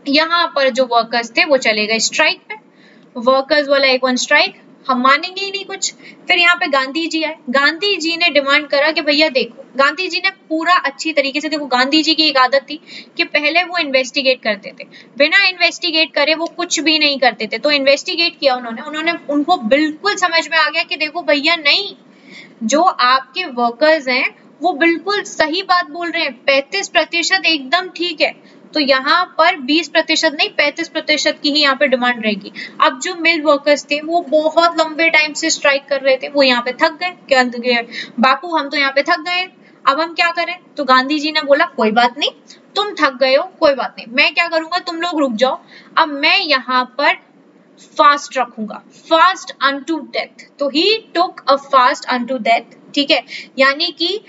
यहाँ पर जो वर्कर्स थे वो चले गए स्ट्राइक पे। वर्कर्स वाला एक वन स्ट्राइक, हम मानेंगे ही नहीं कुछ। फिर यहाँ पे गांधी जी आए, गांधी जी ने डिमांड करा कि भैया देखो, गांधी जी ने पूरा अच्छी तरीके से, देखो गांधी जी की एक आदत थी कि पहले वो इन्वेस्टिगेट करते थे, बिना इन्वेस्टिगेट करे वो कुछ भी नहीं करते थे। तो इन्वेस्टिगेट किया उन्होंने उनको बिल्कुल समझ में आ गया कि देखो भैया नहीं, जो आपके वर्कर्स हैं वो बिल्कुल सही बात बोल रहे हैं, 35% एकदम ठीक है। तो यहाँ पर 20% नहीं, 35% की ही यहाँ पे डिमांड रहेगी। अब जो मिल वर्कर्स थे वो बहुत लंबे टाइम से स्ट्राइक कर रहे थे, वो यहाँ पे थक गए, बापू हम तो यहाँ पे थक गए, अब हम क्या करें। तो गांधी जी ने बोला कोई बात नहीं, तुम थक गए हो, कोई बात नहीं, मैं क्या करूंगा, तुम लोग रुक जाओ, अब मैं यहाँ पर फास्ट रखूंगा, फास्ट अनटू डेथ। तो ही टुक अ फास्ट अनटू डेथ, ठीक है, यानी कि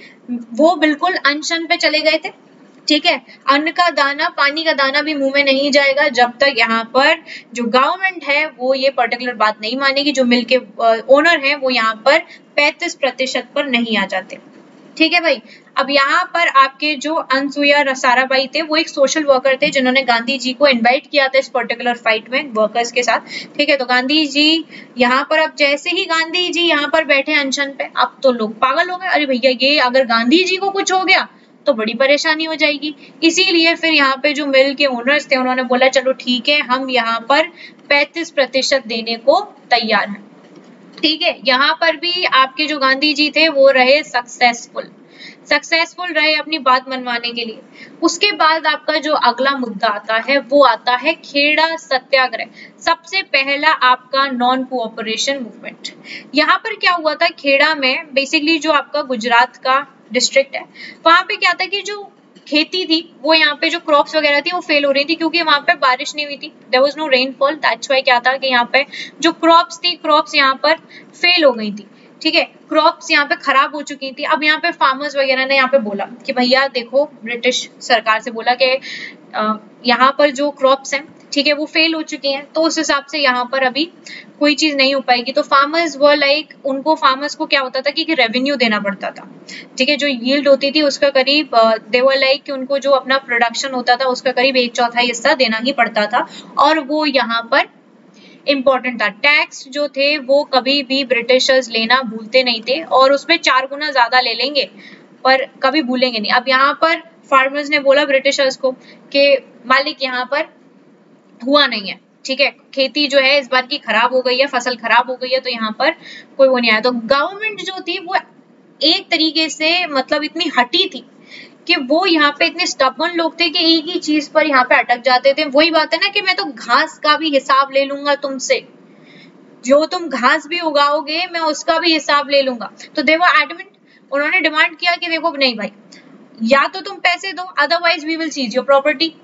वो बिल्कुल अनशन पे चले गए थे। ठीक है, अन्न का दाना, पानी का दाना भी मुंह में नहीं जाएगा जब तक यहाँ पर जो गवर्नमेंट है वो ये पर्टिकुलर बात नहीं मानेगी, जो मिल के ओनर है वो यहाँ पर 35% पर नहीं आ जाते। ठीक है भाई, अब यहाँ पर आपके जो अनसुया साराभाई थे वो एक सोशल वर्कर थे जिन्होंने गांधी जी को इनवाइट किया था इस पर्टिकुलर फाइट में वर्कर्स के साथ, ठीक है। तो गांधी जी यहाँ पर, अब जैसे ही गांधी जी यहाँ पर बैठे अनशन पे, अब तो लोग पागल हो गए, अरे भैया ये अगर गांधी जी को कुछ हो गया तो बड़ी परेशानी हो जाएगी। इसीलिए फिर यहाँ पे जो मिल के ओनर्स थे उन्होंने बोला चलो ठीक है, हम यहाँ पर 35% देने को तैयार हैं, ठीक है। यहाँ पर भी आपके जो गांधी जी थे वो रहे सक्सेसफुल रहे अपनी बात मनवाने के लिए। उसके बाद आपका जो अगला मुद्दा आता है वो आता है खेड़ा सत्याग्रह। सबसे पहला आपका नॉन कोऑपरेशन मूवमेंट। यहाँ पर क्या हुआ था, खेड़ा में बेसिकली जो आपका गुजरात का डिस्ट्रिक्ट है वहां पे क्या था कि जो खेती थी वो यहाँ पे जो क्रॉप्स वगैरह थी वो फेल हो रही थी क्योंकि वहां पे बारिश नहीं हुई थी, there was no rainfall, that's why क्या था कि यहाँ पे जो क्रॉप्स थी क्रॉप्स यहाँ पर फेल हो गई थी, ठीक है। क्रॉप्स यहाँ पे खराब हो चुकी थी। अब यहाँ पे फार्मर्स वगैरह ने यहाँ पे बोला कि भैया देखो, ब्रिटिश सरकार से बोला कि यहाँ पर जो क्रॉप्स हैं, ठीक है, वो फेल हो चुकी हैं, तो उस हिसाब से यहाँ पर अभी कोई चीज नहीं हो पाएगी। तो फार्मर्स वर लाइक, उनको फार्मर्स को क्या होता था कि रेवेन्यू देना पड़ता था, ठीक है, जो यील्ड होती थी उसका करीब दे वर लाइक कि उनको जो अपना प्रोडक्शन होता था उसका करीब 1/4 हिस्सा देना ही पड़ता था, और वो यहाँ पर इम्पोर्टेंट था। टैक्स जो थे वो कभी भी ब्रिटिशर्स लेना भूलते नहीं थे, और उसमें 4 गुना ज्यादा ले लेंगे पर कभी भूलेंगे नहीं। अब यहाँ पर फार्मर्स ने बोला ब्रिटिशर्स को कि मालिक यहाँ पर हुआ नहीं है, ठीक है, खेती जो है इस बार की खराब हो गई है, फसल खराब हो गई है, तो यहाँ पर कोई वो नहीं आया। तो गवर्नमेंट जो थी वो एक तरीके से मतलब इतनी हटी थी कि वो यहाँ पे इतने स्टबर्न लोग थे कि एक ही चीज पर यहाँ पे अटक जाते थे। वही बात है ना कि मैं तो घास का भी हिसाब ले लूंगा तुमसे, जो तुम घास भी उगाओगे मैं उसका भी हिसाब ले लूंगा। तो दे वर एडमेंट, उन्होंने डिमांड किया कि देखो नहीं भाई, या तो तुम पैसे दो, otherwise we will seize your property.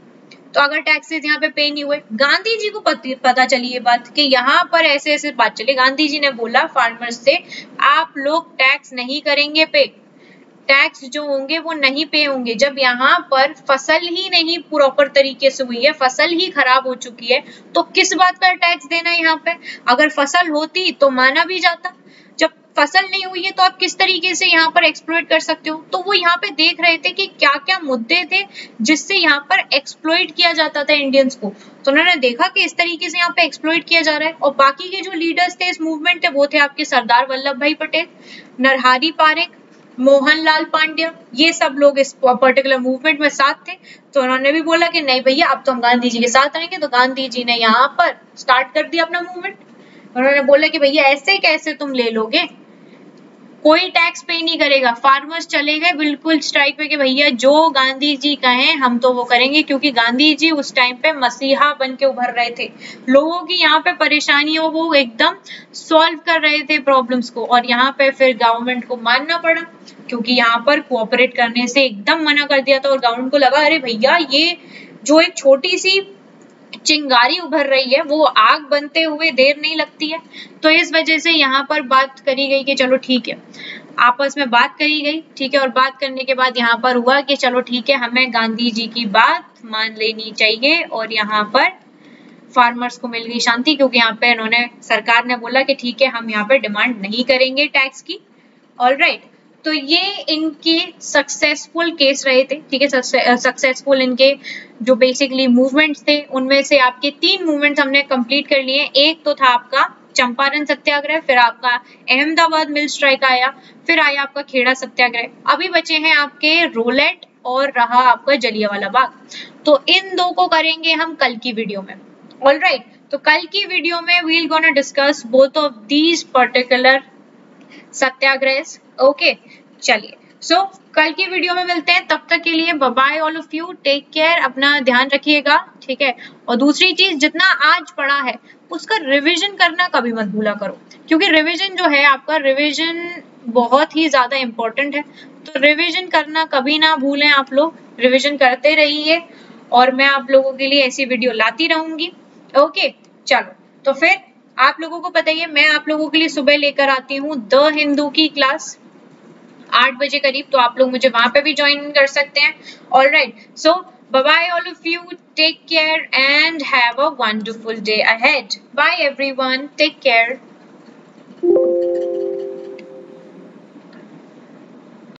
तो अगर टैक्सेस यहाँ पे पे नहीं हुए, गांधी जी को पता चली ये बात कि यहाँ पर ऐसे ऐसे बात चली। गांधी जी ने बोला फार्मर्स से, आप लोग टैक्स नहीं करेंगे पे, टैक्स जो होंगे वो नहीं पे होंगे। जब यहाँ पर फसल ही नहीं प्रॉपर तरीके से हुई है, फसल ही खराब हो चुकी है, तो किस बात का टैक्स देना है यहाँ पे। अगर फसल होती तो माना भी जाता, जब फसल नहीं हुई है तो आप किस तरीके से यहाँ पर एक्सप्लॉइट कर सकते हो। तो वो यहाँ पे देख रहे थे कि क्या क्या मुद्दे थे जिससे यहाँ पर एक्सप्लॉइट किया जाता था इंडियंस को। तो उन्होंने देखा कि इस तरीके से यहाँ पे एक्सप्लॉइट किया जा रहा है। और बाकी के जो लीडर्स थे इस मूवमेंट के वो थे आपके सरदार वल्लभ भाई पटेल, नरहरि पारेख, मोहनलाल पांड्या, ये सब लोग इस पर्टिकुलर मूवमेंट में साथ थे। तो उन्होंने भी बोला कि नहीं भैया अब तो हम गांधी जी के साथ रहेंगे। तो गांधी जी ने यहाँ पर स्टार्ट कर दिया अपना मूवमेंट। उन्होंने बोला कि भैया ऐसे कैसे तुम ले लोगे, कोई टैक्स पे नहीं करेगा। फार्मर्स चले गए बिल्कुल स्ट्राइक पे कि भैया जो गांधी जी कहें हम तो वो करेंगे, क्योंकि गांधी जी उस टाइम पे मसीहा बन के उभर रहे थे, लोगों की यहाँ पे परेशानियों को एकदम सॉल्व कर रहे थे प्रॉब्लम्स को। और यहाँ पे फिर गवर्नमेंट को मानना पड़ा क्योंकि यहाँ पर कोऑपरेट करने से एकदम मना कर दिया था। और गवर्नमेंट को लगा अरे भैया ये जो एक छोटी सी चिंगारी उभर रही है वो आग बनते हुए देर नहीं लगती है। तो इस वजह से यहाँ पर बात करी गई कि चलो ठीक है, आपस में बात करी गई, ठीक है। और बात करने के बाद यहाँ पर हुआ कि चलो ठीक है, हमें गांधी जी की बात मान लेनी चाहिए। और यहाँ पर फार्मर्स को मिल गई शांति, क्योंकि यहाँ पे इन्होंने, सरकार ने बोला कि ठीक है हम यहाँ पे डिमांड नहीं करेंगे टैक्स की। ऑलराइट, तो ये इनके सक्सेसफुल केस रहे थे, ठीक है, सक्सेसफुल इनके जो बेसिकली मूवमेंट्स थे उनमें से आपके 3 मूवमेंट्स हमने कंप्लीट कर लिए। एक तो था आपका चंपारण सत्याग्रह, फिर आपका अहमदाबाद मिल स्ट्राइक आया, फिर आया आपका खेड़ा सत्याग्रह। अभी बचे हैं आपके रोलेट और रहा आपका जलियांवाला बाग। तो इन 2 को करेंगे हम कल की वीडियो में। ऑलराइट, तो कल की वीडियो में we will gonna discuss both of these particular Satyagraha. Okay, चलिए, सो कल की वीडियो में मिलते हैं, तब तक के लिए bye bye all of you, take care, अपना ध्यान रखिएगा, ठीक है। और दूसरी चीज, जितना आज पढ़ा है उसका रिवीजन करना कभी मत भूला करो, क्योंकि रिवीजन जो है आपका, रिवीजन बहुत ही ज्यादा इंपॉर्टेंट है। तो रिवीजन करना कभी ना भूलें आप लोग, रिवीजन करते रहिए और मैं आप लोगों के लिए ऐसी वीडियो लाती रहूंगी। ओके, चलो, तो फिर आप लोगों को पता ही है मैं आप लोगों के लिए सुबह लेकर आती हूँ द हिंदू की क्लास 8 बजे करीब, तो आप लोग मुझे वहां पे भी ज्वाइन कर सकते हैं। Alright, so bye bye all of you, take care and have a wonderful day ahead. Bye everyone, take care.